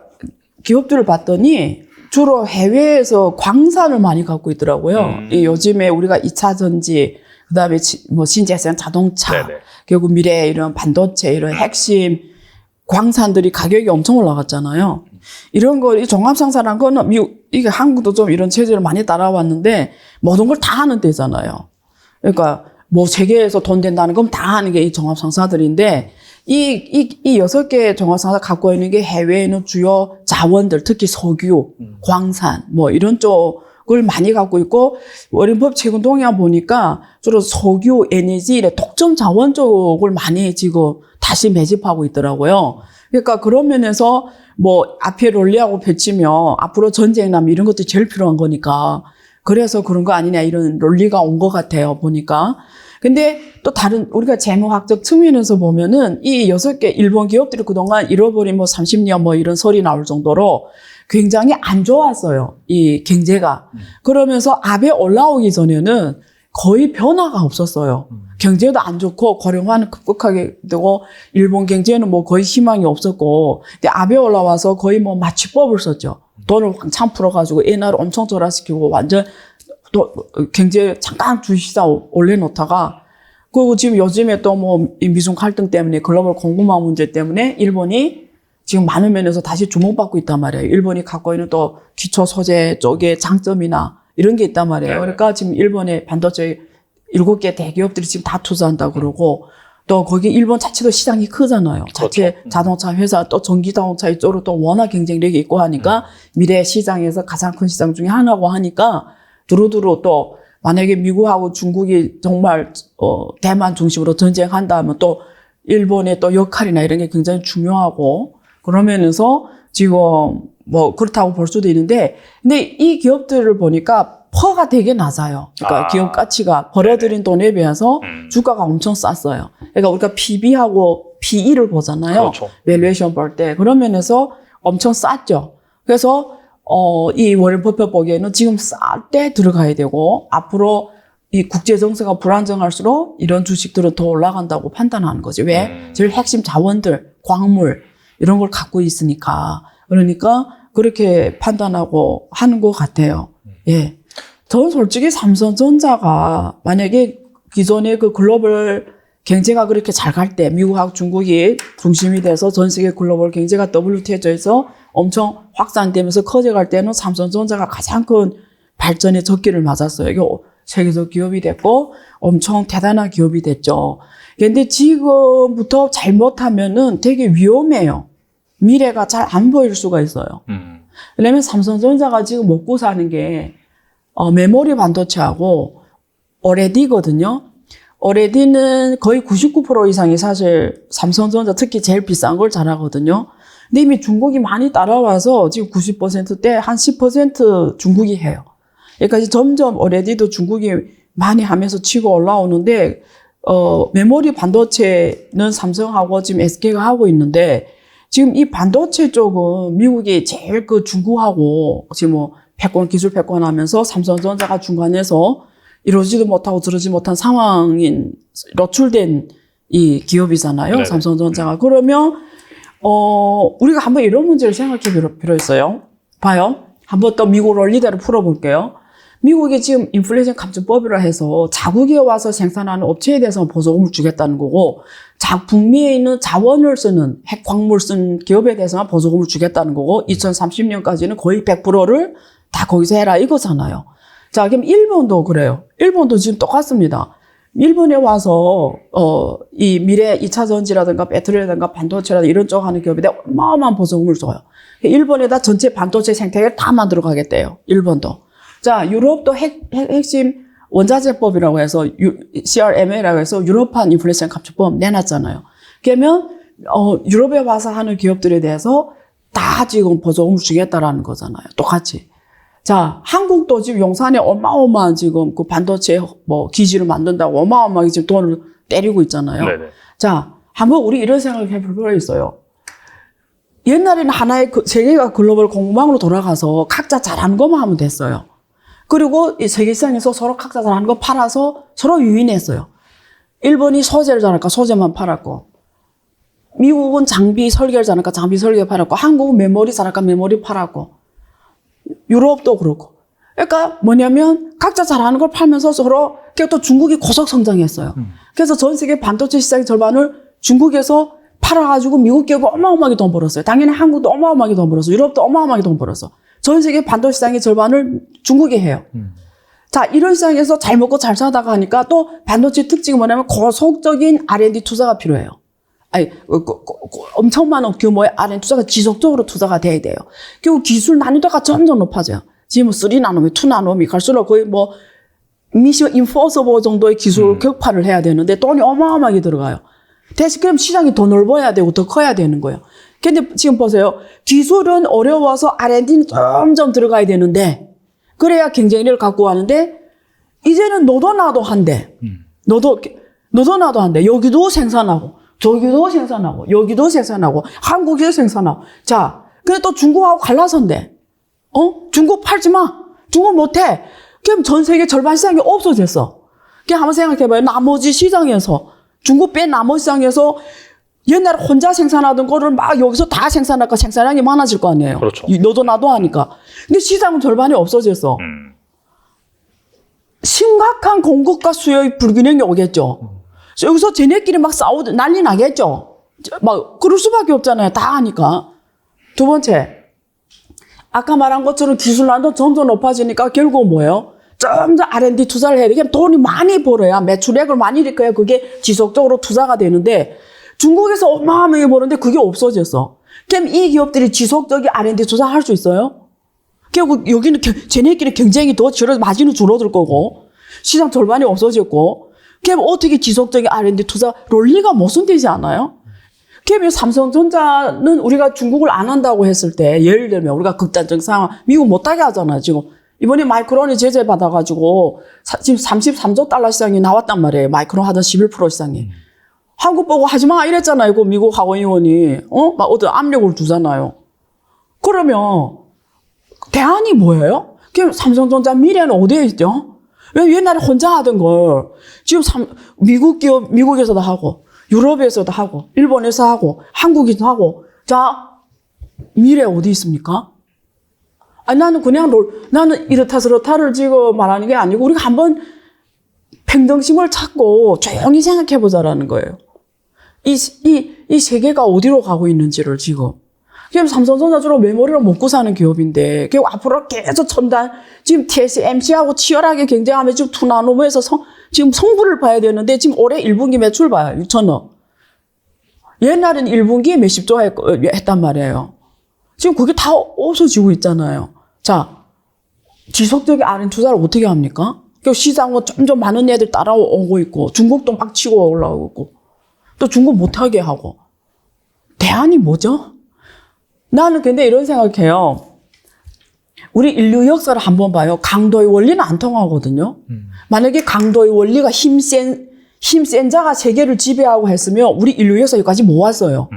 기업들을 봤더니 주로 해외에서 광산을 많이 갖고 있더라고요. 이 요즘에 우리가 2차 전지 그다음에 뭐 신재생 자동차, 결국 미래 이런 반도체 이런 핵심 광산들이 가격이 엄청 올라갔잖아요. 이런 거 이 종합상사란 거는 이게 한국도 좀 이런 체제를 많이 따라왔는데 모든 걸 다 하는 데잖아요. 그러니까 뭐 세계에서 돈 된다는 건 다 하는 게 이 종합상사들인데 이 6개 종합상사 갖고 있는 게 해외에는 주요 자원들 특히 석유, 광산 뭐 이런 쪽을 많이 갖고 있고 워렌 최근 동향 보니까 주로 석유, 에너지, 독점 자원 쪽을 많이 지금 다시 매집하고 있더라고요. 그러니까 그런 면에서 뭐 앞에 논리하고 펼치면 앞으로 전쟁 나면 이런 것도 제일 필요한 거니까 그래서 그런 거 아니냐 이런 논리가 온 것 같아요 보니까. 근데 또 다른 우리가 재무학적 측면에서 보면은 이 6개 일본 기업들이 그동안 잃어버린 뭐 30년 뭐 이런 소리 나올 정도로 굉장히 안 좋았어요. 이 경제가. 그러면서 아베 올라오기 전에는 거의 변화가 없었어요. 경제도 안 좋고 고령화는 급격하게 되고 일본 경제는 뭐 거의 희망이 없었고 근데 아베 올라와서 거의 뭐 마취법을 썼죠. 돈을 왕창 풀어가지고 엔화를 엄청 절하시키고 완전 또 경제 잠깐 주식시장 올려놓다가 그리고 지금 요즘에 또 뭐 미중 갈등 때문에 글로벌 공급망 문제 때문에 일본이 지금 많은 면에서 다시 주목받고 있단 말이에요. 일본이 갖고 있는 또 기초 소재 쪽의 장점이나 이런 게 있단 말이에요. 그러니까 지금 일본의 반도체 7개 대기업들이 지금 다 투자한다 그러고 또 거기 일본 자체도 시장이 크잖아요. 자체 자동차 회사 또 전기 자동차 이쪽으로 또 워낙 경쟁력이 있고 하니까 미래 시장에서 가장 큰 시장 중에 하나고 하니까 두루두루 또 만약에 미국하고 중국이 정말 대만 중심으로 전쟁한다면 또 일본의 또 역할이나 이런 게 굉장히 중요하고 그러면서 지금 뭐 그렇다고 볼 수도 있는데 근데 이 기업들을 보니까 퍼가 되게 낮아요. 그러니까 기업 가치가 벌어들인 돈에 비해서 주가가 엄청 쌌어요. 그러니까 우리가 PB하고 PE를 보잖아요. 그렇죠. 밸류에이션 볼 때. 그런 면에서 엄청 쌌죠. 그래서 이 워렌 버핏 보기에는 지금 쌀 때 들어가야 되고 앞으로 이 국제 정세가 불안정할수록 이런 주식들은 더 올라간다고 판단하는 거지. 왜? 제일 핵심 자원들, 광물 이런 걸 갖고 있으니까. 그러니까 그렇게 판단하고 하는 것 같아요. 예. 저는 솔직히 삼성전자가 만약에 기존의 그 글로벌 경제가 그렇게 잘 갈 때 미국하고 중국이 중심이 돼서 전 세계 글로벌 경제가 WTO에서 엄청 확산되면서 커져갈 때는 삼성전자가 가장 큰 발전의 적기를 맞았어요. 이게 세계적 기업이 됐고 엄청 대단한 기업이 됐죠. 그런데 지금부터 잘못하면은 되게 위험해요. 미래가 잘 안 보일 수가 있어요. 왜냐면 삼성전자가 지금 먹고 사는 게 메모리 반도체하고 OLED거든요. OLED는 거의 99% 이상이 사실 삼성전자 특히 제일 비싼 걸 잘하거든요. 근데 이미 중국이 많이 따라와서 지금 90%대 한 10% 중국이 해요. 그러니까 점점 OLED도 중국이 많이 하면서 치고 올라오는데 메모리 반도체는 삼성하고 지금 SK가 하고 있는데 지금 이 반도체 쪽은 미국이 제일 그 중국하고 지금 뭐 기술 패권하면서 삼성전자가 중간에서 이러지도 못하고 저러지 못한 상황인 노출된 이 기업이잖아요. 네네. 삼성전자가. 그러면 우리가 한번 이런 문제를 생각해 필요했어요. 봐요. 한번 또 미국 논리대로 풀어볼게요. 미국이 지금 인플레이션 감축법이라 해서 자국에 와서 생산하는 업체에 대해서 보조금을 주겠다는 거고, 북미에 있는 자원을 쓰는 핵광물 쓴 기업에 대해서만 보조금을 주겠다는 거고, 2030년까지는 거의 100%를 다 거기서 해라 이거잖아요. 자, 그럼 일본도 그래요. 일본도 지금 똑같습니다. 일본에 와서 이 미래 2차 전지라든가 배터리라든가 반도체라든가 이런 쪽 하는 기업에 대해 어마어마한 보조금을 줘요. 일본에다 전체 반도체 생태계를 다 만들어 가겠대요. 일본도. 자, 유럽도 핵심 원자재법이라고 해서 CRMA라고 해서 유럽판 인플레이션 감축법 내놨잖아요. 그러면 유럽에 와서 하는 기업들에 대해서 다 지금 보조금을 주겠다라는 거잖아요. 똑같이. 자, 한국도 지금 용산에 어마어마한 지금 그 반도체 뭐 기지를 만든다고 어마어마하게 지금 돈을 때리고 있잖아요. 네네. 자, 한번 우리 이런 생각을 해볼 필요가 있어요. 옛날에는 하나의 세계가 글로벌 공급망으로 돌아가서 각자 잘하는 것만 하면 됐어요. 그리고 이 세계 시장에서 서로 각자 잘하는 거 팔아서 서로 유인했어요. 일본이 소재를 잘하니까 소재만 팔았고, 미국은 장비 설계를 잘하니까 장비 설계 팔았고, 한국은 메모리 잘하니까 메모리 팔았고, 유럽도 그렇고. 그러니까 뭐냐면 각자 잘하는 걸 팔면서 서로, 또 중국이 고속 성장했어요. 그래서 전 세계 반도체 시장의 절반을 중국에서 팔아가지고 미국 기업이 어마어마하게 돈 벌었어요. 당연히 한국도 어마어마하게 돈 벌었어. 유럽도 어마어마하게 돈 벌었어. 전 세계 반도체 시장의 절반을 중국이 해요. 자, 이런 시장에서 잘 먹고 잘 사다가 하니까 또 반도체 특징이 뭐냐면 고속적인 R&D 투자가 필요해요. 아니, 엄청 많은 규모의 R&D 투자가 지속적으로 투자가 돼야 돼요. 그리고 기술 난이도가 점점 높아져요. 지금 3나노미, 2나노미 갈수록 거의 뭐 미션 임포서블 정도의 기술 격파를 해야 되는데 돈이 어마어마하게 들어가요. 대신 그럼 시장이 더 넓어야 되고 더 커야 되는 거예요. 근데 지금 보세요. 기술은 어려워서 R&D는 점점 들어가야 되는데 그래야 경쟁력을 갖고 가는데 이제는 너도 나도 한대. 너도 나도 한대. 여기도 생산하고 저기도 생산하고 여기도 생산하고 한국에도 생산하고. 자, 근데 또 중국하고 갈라선대. 중국 팔지 마. 중국 못해. 그럼 전 세계 절반 시장이 없어졌어. 그냥 한번 생각해봐요. 나머지 시장에서 중국 뺀 나머지 시장에서 옛날에 혼자 생산하던 거를 막 여기서 다 생산할까 생산량이 많아질 거 아니에요. 그렇죠. 너도 나도 하니까. 근데 시장은 절반이 없어졌어. 심각한 공급과 수요의 불균형이 오겠죠. 여기서 쟤네끼리 막 싸우고 난리 나겠죠. 막 그럴 수밖에 없잖아요. 다 하니까. 두 번째, 아까 말한 것처럼 기술난도 점점 높아지니까 결국은 뭐예요? 점점 R&D 투자를 해야 되게 돈이 많이 벌어야 매출액을 많이 일으켜야 그게 지속적으로 투자가 되는데 중국에서 어마어마하게 버는데 그게 없어졌어. 그럼 이 기업들이 지속적인 R&D 투자할 수 있어요? 결국 여기는 쟤네끼리 경쟁이 더 마진은 줄어들 거고 시장 절반이 없어졌고 그럼 어떻게 지속적인 R&D 투자 논리가 모순되지 않아요? 그러면 삼성전자는 우리가 중국을 안 한다고 했을 때 예를 들면 우리가 극단적 상황 미국 못하게 하잖아요. 지금 이번에 마이크론이 제재 받아가지고 지금 33조 달러 시장이 나왔단 말이에요. 마이크론 하던 11% 시장이. 한국 보고 하지 마 이랬잖아요. 그 미국 하원의원이. 막 어떤 압력을 주잖아요. 그러면 대안이 뭐예요? 그럼 삼성전자 미래는 어디에 있죠? 왜 옛날에 혼자 하던 걸 지금 미국 기업 미국에서도 하고 유럽에서도 하고 일본에서 하고 한국에서 하고 자 미래 어디 있습니까? 아니 나는 그냥 나는 이렇다 저렇다를 지금 말하는 게 아니고 우리가 한번 평등심을 찾고 조용히 생각해 보자라는 거예요. 이 세계가 어디로 가고 있는지를 지금. 지금 삼성전자주로 메모리를 먹고 사는 기업인데, 결국 앞으로 계속 첨단, 지금 TSMC하고 치열하게 경쟁하면 지금 2나노머에서 지금 성부를 봐야 되는데, 지금 올해 1분기 매출 봐요. 6천억. 옛날엔 1분기에 몇십조 했단 말이에요. 지금 그게 다 없어지고 있잖아요. 자, 지속적인 R&D 투자를 어떻게 합니까? 시장은 점점 많은 애들 따라오고 있고, 중국도 막 치고 올라오고 있고, 또 중국 못하게 하고. 대안이 뭐죠? 나는 근데 이런 생각해요. 우리 인류 역사를 한번 봐요. 강도의 원리는 안 통하거든요. 만약에 강도의 원리가 힘센 자가 세계를 지배하고 했으면 우리 인류 역사 여기까지 못 왔어요.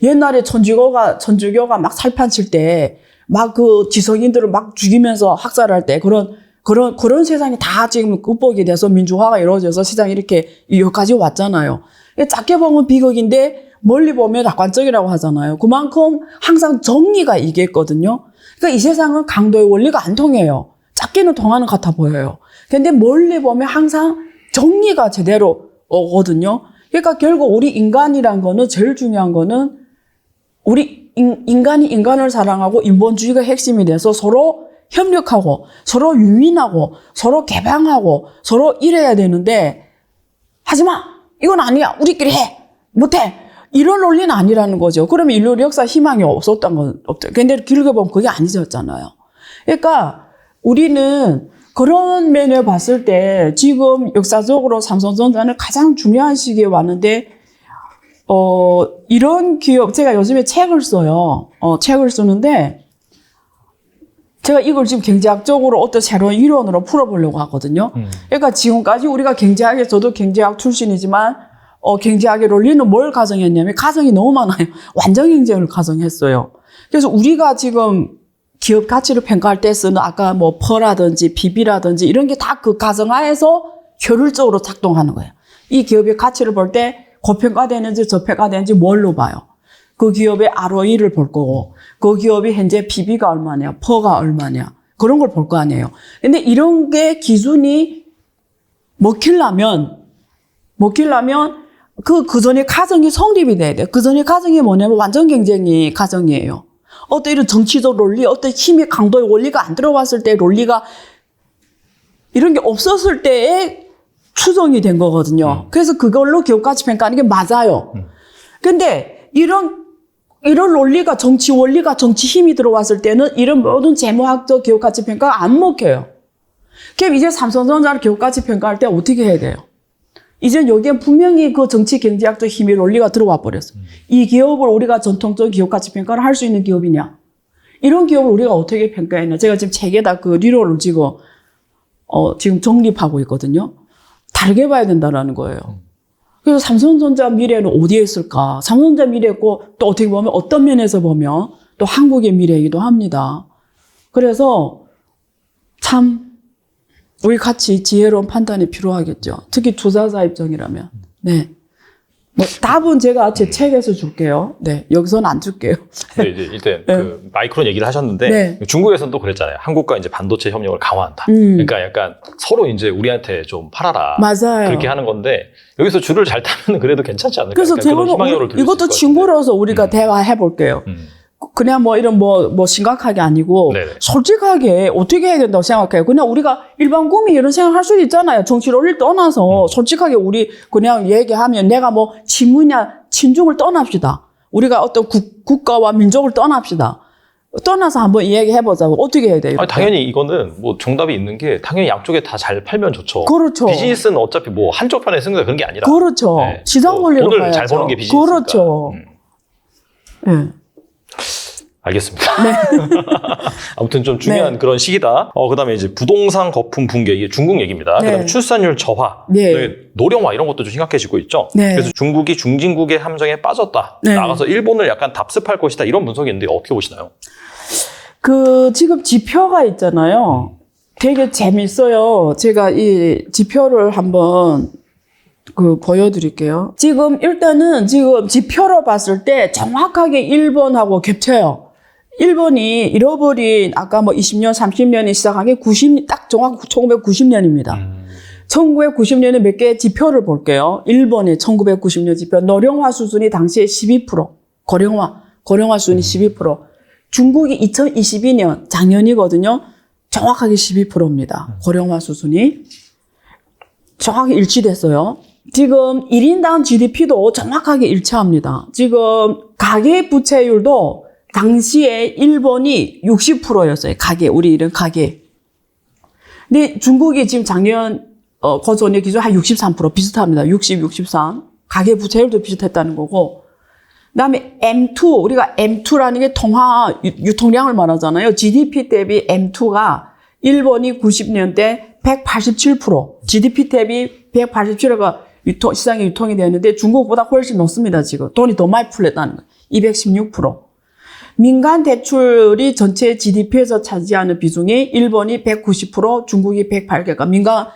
옛날에 천주교가 막 살판칠 때, 막 그 지성인들을 막 죽이면서 학살할 때 그런 세상이 다 지금 극복이 돼서 민주화가 이루어져서 시장이 이렇게 여기까지 왔잖아요. 작게 보면 비극인데 멀리 보면 낙관적이라고 하잖아요. 그만큼 항상 정리가 이겼거든요. 그러니까 이 세상은 강도의 원리가 안 통해요. 작게는 통하는 것 같아 보여요. 근데 멀리 보면 항상 정리가 제대로 오거든요. 그러니까 결국 우리 인간이란 거는 제일 중요한 거는 우리 인간이 인간을 사랑하고 인본주의가 핵심이 돼서 서로 협력하고 서로 유인하고 서로 개방하고 서로 이래야 되는데 하지마 이건 아니야 우리끼리 해 못해 이런 논리는 아니라는 거죠. 그러면 인류 역사 희망이 없었던 건 없죠. 근데 길게 보면 그게 아니었잖아요. 그러니까 우리는 그런 면을 봤을 때 지금 역사적으로 삼성전자는 가장 중요한 시기에 왔는데 이런 기업 제가 요즘에 책을 써요. 책을 쓰는데 제가 이걸 지금 경제학적으로 어떤 새로운 이론으로 풀어보려고 하거든요. 그러니까 지금까지 우리가 경제학에 저도 경제학 출신이지만 경제학의 논리는 뭘 가정했냐면 가정이 너무 많아요. 완전 경쟁을 가정했어요. 그래서 우리가 지금 기업 가치를 평가할 때 쓰는 아까 뭐 퍼라든지 PB라든지 이런 게 다 그 가정하에서 효율적으로 작동하는 거예요. 이 기업의 가치를 볼 때 고평가되는지 저평가되는지 뭘로 봐요? 그 기업의 ROE를 볼 거고 그 기업이 현재 PB가 얼마냐, 퍼가 얼마냐 그런 걸 볼 거 아니에요. 근데 이런 게 기준이 먹히려면 그 전에 가정이 성립이 돼야 돼요. 그 전에 가정이 뭐냐면 완전 경쟁이 가정이에요. 어떤 이런 정치적 논리, 어떤 힘의 강도의 원리가 안 들어왔을 때 논리가 이런 게 없었을 때에 추정이 된 거거든요. 그래서 그걸로 기업 가치 평가하는 게 맞아요. 근데 이런 논리가 정치 원리가 정치 힘이 들어왔을 때는 이런 모든 재무학적 기업 가치 평가가 안 먹혀요. 그럼 이제 삼성전자를 기업 가치 평가할 때 어떻게 해야 돼요? 이제 여기에 분명히 그 정치 경제학적 힘의 논리가 들어와 버렸어요. 이 기업을 우리가 전통적 기업 가치 평가를 할 수 있는 기업이냐? 이런 기업을 우리가 어떻게 평가했냐? 제가 지금 책에다 그 리로를 지금 정립하고 있거든요. 다르게 봐야 된다라는 거예요. 그래서 삼성전자 미래는 어디에 있을까? 삼성전자 미래고 또 어떻게 보면 어떤 면에서 보면 또 한국의 미래이기도 합니다. 그래서 참 우리 같이 지혜로운 판단이 필요하겠죠. 특히 투자자 입장이라면. 네. 뭐 답은 제가 제 책에서 줄게요. 네. 여기서는 안 줄게요. 네, 이제 일단 네. 그 마이크론 얘기를 하셨는데 네. 중국에서는 또 그랬잖아요. 한국과 이제 반도체 협력을 강화한다. 그러니까 약간 서로 이제 우리한테 좀 팔아라. 맞아요. 그렇게 하는 건데 여기서 줄을 잘 타면 그래도 괜찮지 않을까? 그래서 그런 희망을 저는 이것도 친구로서 우리가 대화해 볼게요. 그냥 뭐 이런 뭐 심각하게 아니고 네네. 솔직하게 어떻게 해야 된다고 생각해요. 그냥 우리가 일반 국민이 이런 생각할 수도 있잖아요. 정치 논리를 떠나서 솔직하게 우리 그냥 얘기하면 내가 뭐 친문이냐 친중을 떠납시다. 우리가 어떤 국가와 민족을 떠납시다. 떠나서 한번 이야기해 보자고. 어떻게 해야 돼요? 아니, 당연히 이거는 뭐 정답이 있는 게 당연히 양쪽에 다 잘 팔면 좋죠. 그렇죠. 비즈니스는 어차피 뭐 한쪽 편에 승자 그런 게 아니라. 그렇죠. 네. 시장 원리로 돈을 봐야죠. 잘 버는 게 비즈니스니까. 그렇죠. 네. 알겠습니다. 네. 아무튼 좀 중요한 네. 그런 시기다. 그다음에 이제 부동산 거품 붕괴, 이게 중국 얘기입니다. 네. 그다음에 출산율 저하, 네. 노령화 이런 것도 좀 심각해지고 있죠. 네. 그래서 중국이 중진국의 함정에 빠졌다. 네. 나가서 일본을 약간 답습할 것이다. 이런 분석이 있는데 어떻게 보시나요? 지금 지표가 있잖아요. 되게 재밌어요. 제가 이 지표를 한번 보여드릴게요. 일단은 지금 지표로 봤을 때 정확하게 일본하고 겹쳐요. 일본이 잃어버린 아까 20년, 30년이 시작한 게 딱 정확히 1990년입니다. 1990년에 몇 개의 지표를 볼게요. 일본의 1990년 지표. 노령화 수준이 당시에 12%. 고령화 수준이 12%. 중국이 2022년, 작년이거든요. 정확하게 12%입니다. 고령화 수준이. 정확히 일치됐어요. 지금 1인당 GDP도 정확하게 일치합니다. 지금 가계부채율도 당시에 일본이 60%였어요. 우리 이런 가계. 근데 중국이 지금 작년, 거전의 기준 한 63% 비슷합니다. 63. 가계부채율도 비슷했다는 거고. 그 다음에 M2, 우리가 M2라는 게 유통량을 말하잖아요. GDP 대비 M2가 일본이 90년대 187%, GDP 대비 187%가 시장에 유통이 되었는데 중국보다 훨씬 높습니다, 지금. 돈이 더 많이 풀렸다는 거예요. 216%. 민간 대출이 전체 GDP에서 차지하는 비중이 일본이 190%, 중국이 108%. 그러니까 민간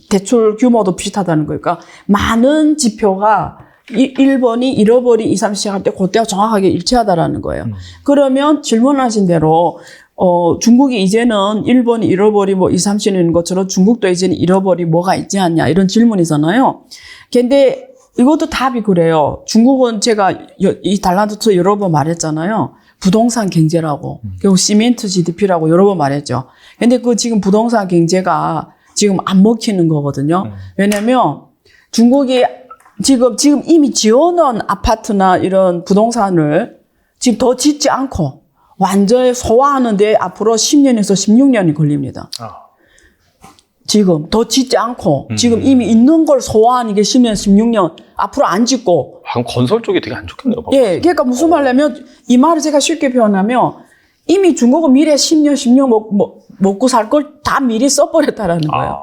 대출 규모도 비슷하다는 거예요. 그러니까 많은 지표가 일본이 잃어버린 2, 3 시작할 때 그때와 정확하게 일치하다라는 거예요. 그러면 질문하신 대로 중국이 이제는 일본이 잃어버린 2, 3시는 것처럼 중국도 이제는 잃어버린 뭐가 있지 않냐 이런 질문이잖아요. 근데 이것도 답이 그래요. 중국은 제가 이 달란트 여러 번 말했잖아요. 부동산 경제라고. 그리고 시멘트 GDP라고 여러 번 말했죠. 근데 지금 부동산 경제가 지금 안 먹히는 거거든요. 왜냐면 중국이 지금 이미 지어놓은 아파트나 이런 부동산을 지금 더 짓지 않고 완전히 소화하는데 앞으로 10년에서 16년이 걸립니다. 지금 더 짓지 않고 지금 이미 있는 걸 소화하는 게 10년, 16년 앞으로 안 짓고. 그럼 건설 쪽이 되게 안 좋겠네요. 예, 그러니까 무슨 말이냐면 이 말을 제가 쉽게 표현하면 이미 중국은 미래 10년, 10년 먹고 살 걸 다 미리 써버렸다라는 거예요.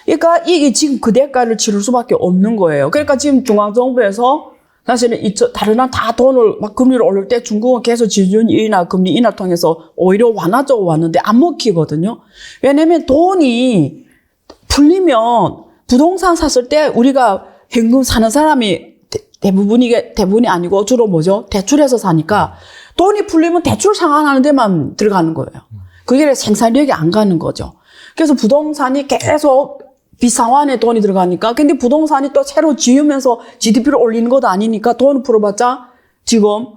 그러니까 이게 지금 그 대가를 치를 수밖에 없는 거예요. 그러니까 지금 중앙정부에서 사실은 다른 나라 다 돈을 금리를 올릴 때 중국은 계속 지준 인하, 금리 인하 통해서 오히려 완화 쪽으로 왔는데 안 먹히거든요. 왜냐면 돈이 풀리면 부동산 샀을 때 우리가 현금 사는 사람이 대부분이 아니고 주로 뭐죠? 대출해서 사니까 돈이 풀리면 대출 상환하는 데만 들어가는 거예요. 그게 생산력이 안 가는 거죠. 그래서 부동산이 계속 비상환에 돈이 들어가니까. 근데 부동산이 또 새로 지으면서 GDP를 올리는 것도 아니니까 돈을 풀어봤자 지금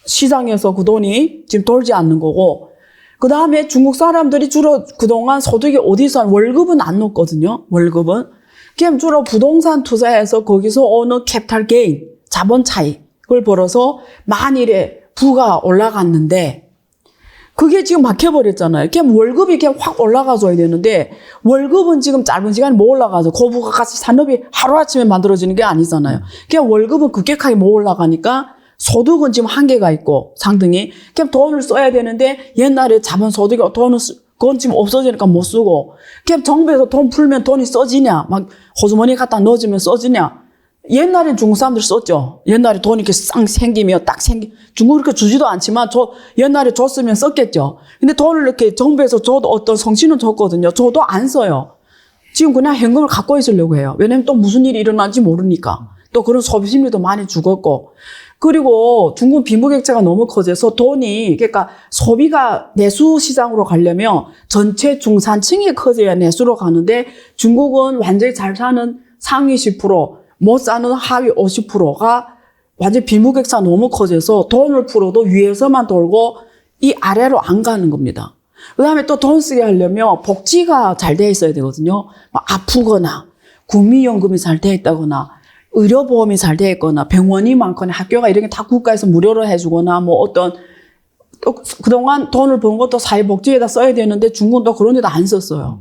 시장에서 그 돈이 지금 돌지 않는 거고. 그 다음에 중국 사람들이 주로 그동안 소득이 어디서 월급은 안 넣었거든요. 월급은. 그냥 주로 부동산 투자해서 거기서 오는 캐피탈 게인, 자본 차익을 벌어서 만일에 부가 올라갔는데 그게 지금 막혀버렸잖아요. 그냥 월급이 그냥 확 올라가줘야 되는데 월급은 지금 짧은 시간에 못 올라가죠. 고부가 같이 산업이 하루아침에 만들어지는 게 아니잖아요. 그냥 월급은 급격하게 못 올라가니까 소득은 지금 한계가 있고 상등이. 그냥 돈을 써야 되는데 옛날에 자본 소득이 그건 지금 없어지니까 못 쓰고. 그냥 정부에서 돈 풀면 돈이 써지냐. 막 호주머니 갖다 넣어주면 써지냐. 옛날에 중국 사람들 썼죠. 옛날에 돈이 이렇게 쌍 생기면 중국 이렇게 주지도 않지만 옛날에 줬으면 썼겠죠. 근데 돈을 이렇게 정부에서 줘도 어떤 성취는 줬거든요. 줘도 안 써요. 지금 그냥 현금을 갖고 있으려고 해요. 왜냐면 또 무슨 일이 일어날지 모르니까. 또 그런 소비 심리도 많이 죽었고. 그리고 중국 빈부격차가 너무 커져서 그러니까 소비가 내수 시장으로 가려면 전체 중산층이 커져야 내수로 가는데 중국은 완전히 잘 사는 상위 10%, 못 사는 하위 50%가 완전 빈부격차 너무 커져서 돈을 풀어도 위에서만 돌고 이 아래로 안 가는 겁니다. 그 다음에 또 돈 쓰게 하려면 복지가 잘 돼 있어야 되거든요. 아프거나 국민연금이 잘 돼 있다거나 의료보험이 잘 돼 있거나 병원이 많거나 학교가 이런 게 다 국가에서 무료로 해주거나 또 그동안 돈을 번 것도 사회복지에다 써야 되는데 중국은 또 그런 데도 안 썼어요.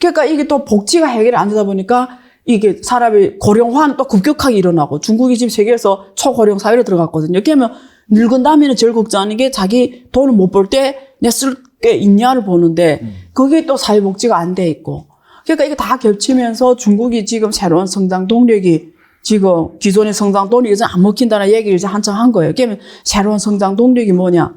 그러니까 이게 또 복지가 해결이 안 되다 보니까 이게 사람이 고령화는 또 급격하게 일어나고 중국이 지금 세계에서 초고령 사회로 들어갔거든요. 그러면 늙은 다음에는 제일 걱정하는 게 자기 돈을 못 벌 때 내 쓸 게 있냐를 보는데 그게 또 사회복지가 안 돼 있고. 그러니까 이게 다 겹치면서 중국이 지금 새로운 성장 동력이 지금 기존의 성장 동력이 이제 안 먹힌다는 얘기를 이제 한창 한 거예요. 그러면 새로운 성장 동력이 뭐냐?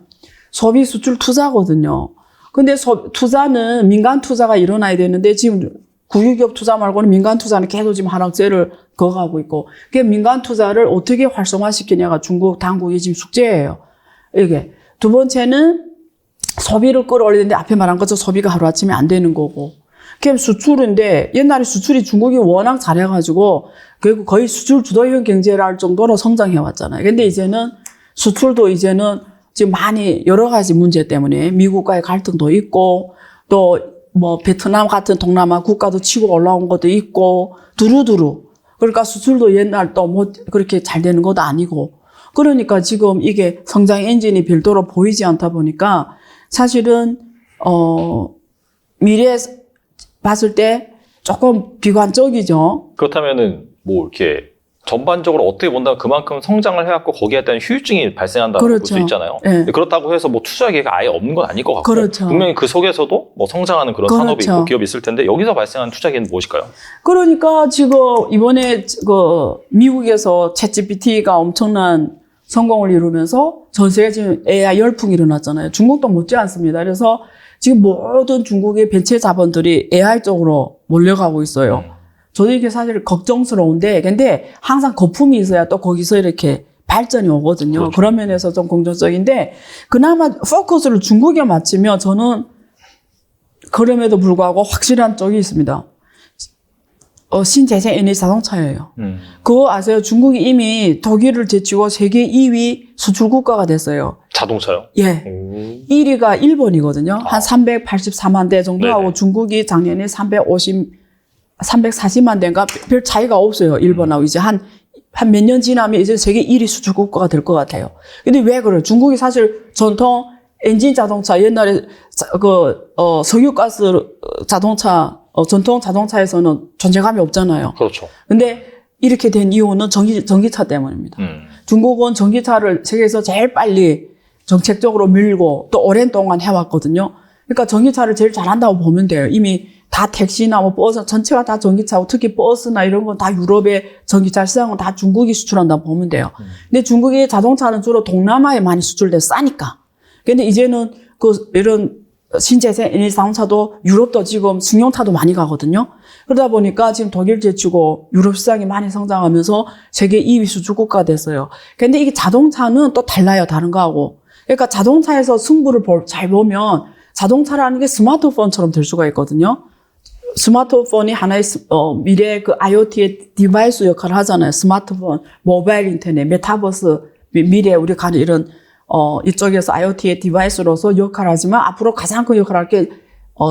소비 수출 투자거든요. 근데 투자는 민간 투자가 일어나야 되는데 지금 국유기업 투자 말고는 민간 투자는 계속 지금 하락세를 거가고 있고, 그 민간 투자를 어떻게 활성화시키냐가 중국 당국이 지금 숙제예요. 이게. 두 번째는 소비를 끌어올리는데 앞에 말한 것처럼 소비가 하루아침에 안 되는 거고. 그럼 수출인데 옛날에 수출이 중국이 워낙 잘해가지고 결국 거의 수출 주도형 경제를 할 정도로 성장해 왔잖아요. 근데 이제는 수출도 이제는 지금 많이 여러 가지 문제 때문에 미국과의 갈등도 있고 또 뭐 베트남 같은 동남아 국가도 치고 올라온 것도 있고 두루두루. 그러니까 수출도 옛날 또 뭐 그렇게 잘 되는 것도 아니고. 그러니까 지금 이게 성장 엔진이 별도로 보이지 않다 보니까 사실은 미래에 봤을 때 조금 비관적이죠. 그렇다면은 뭐 이렇게 전반적으로 어떻게 본다면 그만큼 성장을 해왔고 거기에 대한 후유증이 발생한다고 볼 수 있잖아요. 네. 그렇다고 해서 뭐 투자 기회가 아예 없는 건 아닐 것 같고 그렇죠. 분명히 그 속에서도 뭐 성장하는 그런 산업이 있고 기업이 있을 텐데 여기서 발생하는 투자 기회는 무엇일까요? 그러니까 지금 이번에 그 미국에서 챗GPT가 엄청난 성공을 이루면서 전 세계 지금 AI 열풍이 일어났잖아요. 중국도 못지 않습니다. 그래서 지금 모든 중국의 벤처 자본들이 AI 쪽으로 몰려가고 있어요. 저도 이게 사실 걱정스러운데, 근데 항상 거품이 있어야 또 거기서 이렇게 발전이 오거든요. 그렇죠. 그런 면에서 좀 긍정적인데, 그나마 포커스를 중국에 맞추면 저는 그럼에도 불구하고 확실한 쪽이 있습니다. 신재생 에너지 자동차예요. 그거 아세요? 중국이 이미 독일을 제치고 세계 2위 수출 국가가 됐어요. 자동차요? 예. 1위가 일본이거든요. 한 384만 대 정도 하고 네네. 중국이 작년에 340만 대인가 별 차이가 없어요. 일본하고 이제 한 몇 년 지나면 이제 세계 1위 수출 국가가 될 것 같아요. 근데 왜 그래요? 중국이 사실 전통 엔진 자동차 옛날에 석유가스 자동차 전통 자동차에서는 존재감이 없잖아요. 그렇죠. 근데 이렇게 된 이유는 전기차 때문입니다. 중국은 전기차를 세계에서 제일 빨리 정책적으로 밀고 또 오랜 동안 해왔거든요. 그러니까 전기차를 제일 잘한다고 보면 돼요. 이미 다 택시나 뭐 버스 전체가 다 전기차고 특히 버스나 이런 건 다 유럽의 전기차 시장은 다 중국이 수출한다고 보면 돼요. 근데 중국의 자동차는 주로 동남아에 많이 수출돼서 싸니까. 근데 이제는 이런 신재생 에너지 자동차도 유럽도 지금 승용차도 많이 가거든요. 그러다 보니까 지금 독일 제치고 유럽 시장이 많이 성장하면서 세계 2위 수출 국가가 됐어요. 근데 이게 자동차는 또 달라요, 다른 거하고. 그러니까 자동차에서 승부를 잘 보면 자동차라는 게 스마트폰처럼 될 수가 있거든요. 스마트폰이 하나의 미래의 그 IoT의 디바이스 역할을 하잖아요. 스마트폰, 모바일 인터넷, 메타버스, 미래에 우리 가는 이런 이쪽에서 IoT의 디바이스로서 역할을 하지만 앞으로 가장 큰 역할을 할 게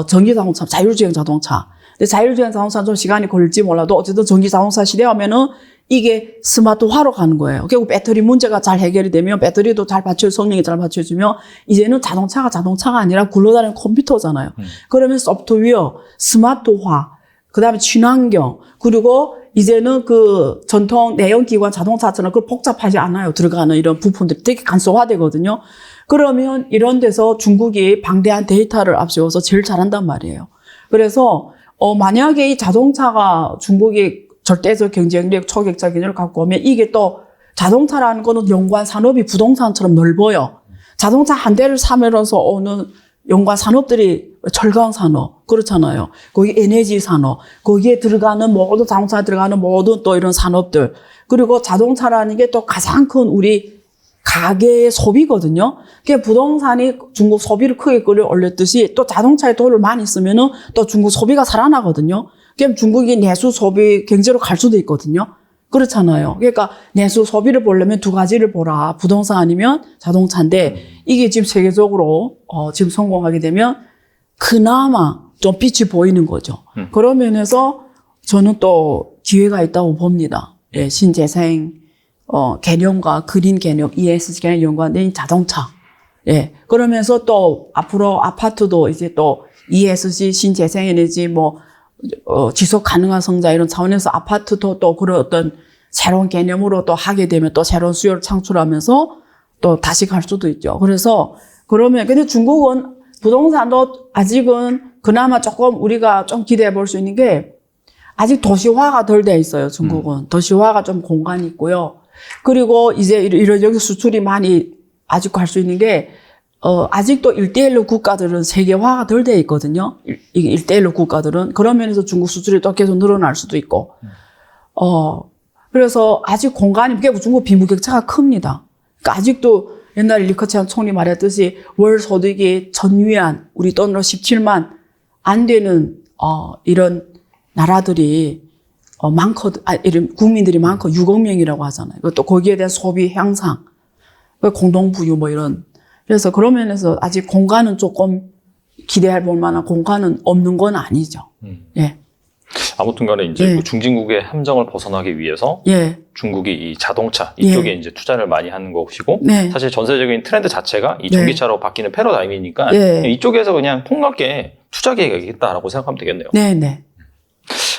전기 자동차, 자율주행 자동차. 근데 자율주행 자동차는 좀 시간이 걸릴지 몰라도 어쨌든 전기 자동차 시대 하면은 이게 스마트화로 가는 거예요. 결국 배터리 문제가 잘 해결이 되면 배터리도 잘 성능이 잘 받쳐주면 이제는 자동차가 아니라 굴러다니는 컴퓨터잖아요. 그러면 소프트웨어, 스마트화, 그 다음에 친환경, 그리고 이제는 그 전통 내연기관 자동차처럼 그 복잡하지 않아요. 들어가는 이런 부품들이 되게 간소화되거든요. 그러면 이런 데서 중국이 방대한 데이터를 앞세워서 제일 잘한단 말이에요. 그래서 만약에 이 자동차가 중국이 절대적 경쟁력, 초격자 기능을 갖고 오면 이게 또 자동차라는 거는 연관 산업이 부동산처럼 넓어요. 자동차 한 대를 사면서 오는 연관 산업들이 철강 산업 그렇잖아요. 거기 에너지 산업, 거기에 들어가는 모든 자동차에 들어가는 모든 또 이런 산업들. 그리고 자동차라는 게 또 가장 큰 우리 가계의 소비거든요. 그게 부동산이 중국 소비를 크게 끌어올렸듯이 또 자동차에 돈을 많이 쓰면은 또 중국 소비가 살아나거든요. 그럼 중국이 내수 소비 경제로 갈 수도 있거든요. 그렇잖아요. 그러니까 내수 소비를 보려면 두 가지를 보라. 부동산 아니면 자동차인데 이게 지금 세계적으로 지금 성공하게 되면 그나마 좀 빛이 보이는 거죠. 그런 면에서 저는 또 기회가 있다고 봅니다. 예, 신재생 개념과 그린 개념, ESG 개념 연관된 자동차. 예, 그러면서 또 앞으로 아파트도 이제 또 ESG 신재생에너지 지속 가능한 성장 이런 차원에서 아파트도 또 그런 어떤 새로운 개념으로 또 하게 되면 또 새로운 수요를 창출하면서 또 다시 갈 수도 있죠. 그래서 그러면 근데 중국은 부동산도 아직은 그나마 조금 우리가 좀 기대해 볼 수 있는 게 아직 도시화가 덜 돼 있어요. 중국은 도시화가 좀 공간이 있고요. 그리고 이제 이런 여기 수출이 많이 아직 갈 수 있는 게 아직도 1대1로 국가들은 세계화가 덜 돼 있거든요. 이게 1대1로 국가들은 그런 면에서 중국 수출이 또 계속 늘어날 수도 있고. 그래서 아직 공간이 중국 빈부격차가 큽니다. 그러니까 아직도 옛날에 리커치안 총리 말했듯이 월 소득이 전위안 우리 돈으로 17만 안 되는 이런 나라들이 많거든. 이런 국민들이 많고 6억 명이라고 하잖아요. 또 거기에 대한 소비 향상, 공동부유 뭐 이런. 그래서 그런 면에서 아직 공간은 조금 기대할 볼 만한 공간은 없는 건 아니죠. 예. 아무튼 간에 이제 그 중진국의 함정을 벗어나기 위해서 중국이 이 자동차 이쪽에 이제 투자를 많이 하는 것이고 사실 전세적인 트렌드 자체가 이 전기차로 바뀌는 패러다임이니까 이쪽에서 그냥 폭넓게 투자 계획이 있다라고 생각하면 되겠네요. 네.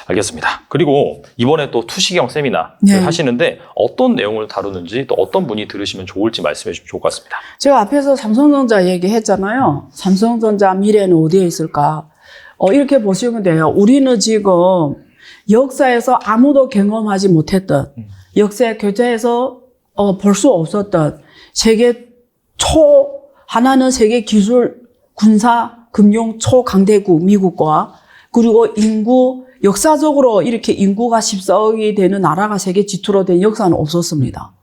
알겠습니다. 그리고 이번에 또 투시경 세미나를 하시는데 어떤 내용을 다루는지 또 어떤 분이 들으시면 좋을지 말씀해 주시면 좋을 것 같습니다. 제가 앞에서 삼성전자 얘기했잖아요. 삼성전자 미래는 어디에 있을까? 이렇게 보시면 돼요. 우리는 지금 역사에서 아무도 경험하지 못했던 역사 교재에서 볼 수 없었던 하나는 세계 기술, 군사, 금융 초강대국 미국과 그리고 인구 역사적으로 이렇게 인구가 14억이 되는 나라가 세계 지투로 된 역사는 없었습니다.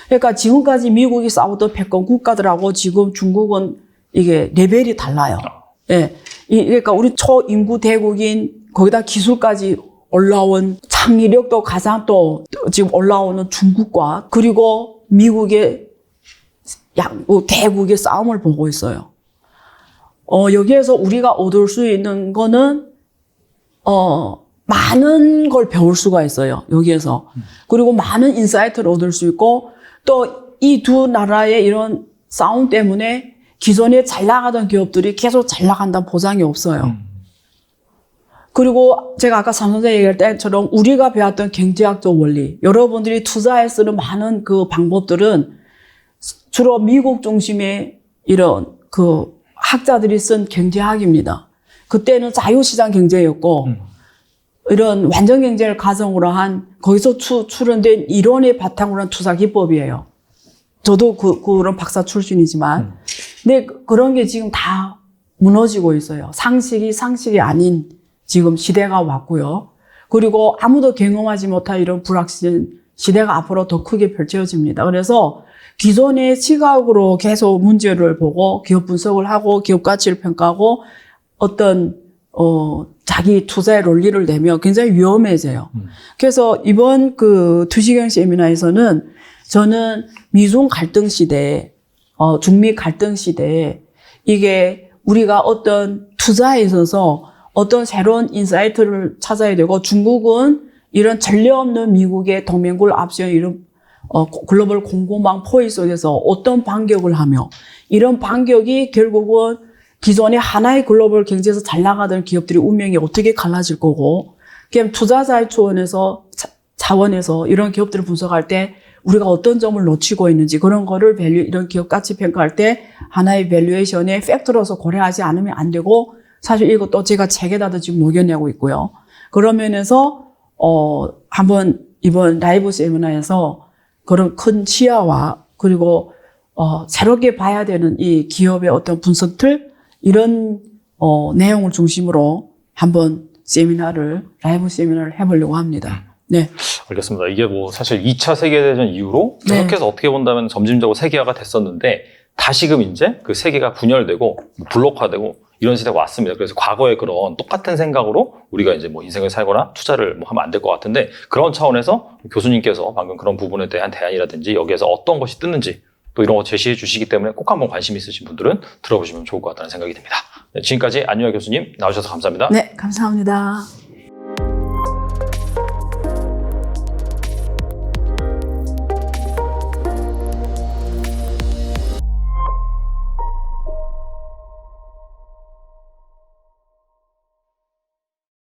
그러니까 지금까지 미국이 싸우던 패권 국가들하고 지금 중국은 이게 레벨이 달라요. 예. 그러니까 우리 초인구 대국인 거기다 기술까지 올라온 창의력도 가장 또 지금 올라오는 중국과 그리고 미국의 대국의 싸움을 보고 있어요. 여기에서 우리가 얻을 수 있는 거는 많은 걸 배울 수가 있어요. 여기에서. 그리고 많은 인사이트를 얻을 수 있고 또 이 두 나라의 이런 싸움 때문에 기존에 잘 나가던 기업들이 계속 잘 나간다는 보장이 없어요. 그리고 제가 아까 삼성전자 얘기할 때처럼 우리가 배웠던 경제학적 원리, 여러분들이 투자에 쓰는 많은 그 방법들은 주로 미국 중심의 이런 그 학자들이 쓴 경제학입니다. 그때는 자유시장 경제였고 이런 완전 경제를 가정으로 한 거기서 출현된 이론의 바탕으로 한 투자 기법이에요. 저도 그런 박사 출신이지만 근데 그런 게 지금 다 무너지고 있어요. 상식이 아닌 지금 시대가 왔고요. 그리고 아무도 경험하지 못한 이런 불확실 시대가 앞으로 더 크게 펼쳐집니다. 그래서 기존의 시각으로 계속 문제를 보고 기업 분석을 하고 기업 가치를 평가하고 어떤 자기 투자의 논리를 내면 굉장히 위험해져요. 그래서 이번 그 투시경 세미나에서는 저는 미중 갈등 시대에 중미 갈등 시대에 이게 우리가 어떤 투자에 있어서 어떤 새로운 인사이트를 찾아야 되고 중국은 이런 전례 없는 미국의 동맹국을 앞세운 이런 글로벌 공급망 포위 속에서 어떤 반격을 하며 이런 반격이 결국은 기존의 하나의 글로벌 경제에서 잘 나가던 기업들의 운명이 어떻게 갈라질 거고 그냥 투자자의 차원에서 이런 기업들을 분석할 때 우리가 어떤 점을 놓치고 있는지 그런 거를 이런 기업 가치 평가할 때 하나의 밸류에이션의 팩터로서 고려하지 않으면 안 되고 사실 이것도 제가 책에다도 지금 녹여내고 있고요. 그런 면에서 한번 이번 라이브 세미나에서 그런 큰 시야와 그리고 새롭게 봐야 되는 이 기업의 어떤 분석들 이런 내용을 중심으로 한번 라이브 세미나를 해보려고 합니다. 네. 알겠습니다. 이게 뭐 사실 2차 세계대전 이후로 계속해서 어떻게 본다면 점진적으로 세계화가 됐었는데 다시금 이제 그 세계가 분열되고 블록화되고 이런 시대가 왔습니다. 그래서 과거의 그런 똑같은 생각으로 우리가 이제 뭐 인생을 살거나 투자를 뭐 하면 안 될 것 같은데 그런 차원에서 교수님께서 방금 그런 부분에 대한 대안이라든지 여기에서 어떤 것이 뜨는지 또 이런 거 제시해 주시기 때문에 꼭 한번 관심 있으신 분들은 들어보시면 좋을 것 같다는 생각이 듭니다. 네, 지금까지 안유아 교수님 나오셔서 감사합니다. 네, 감사합니다.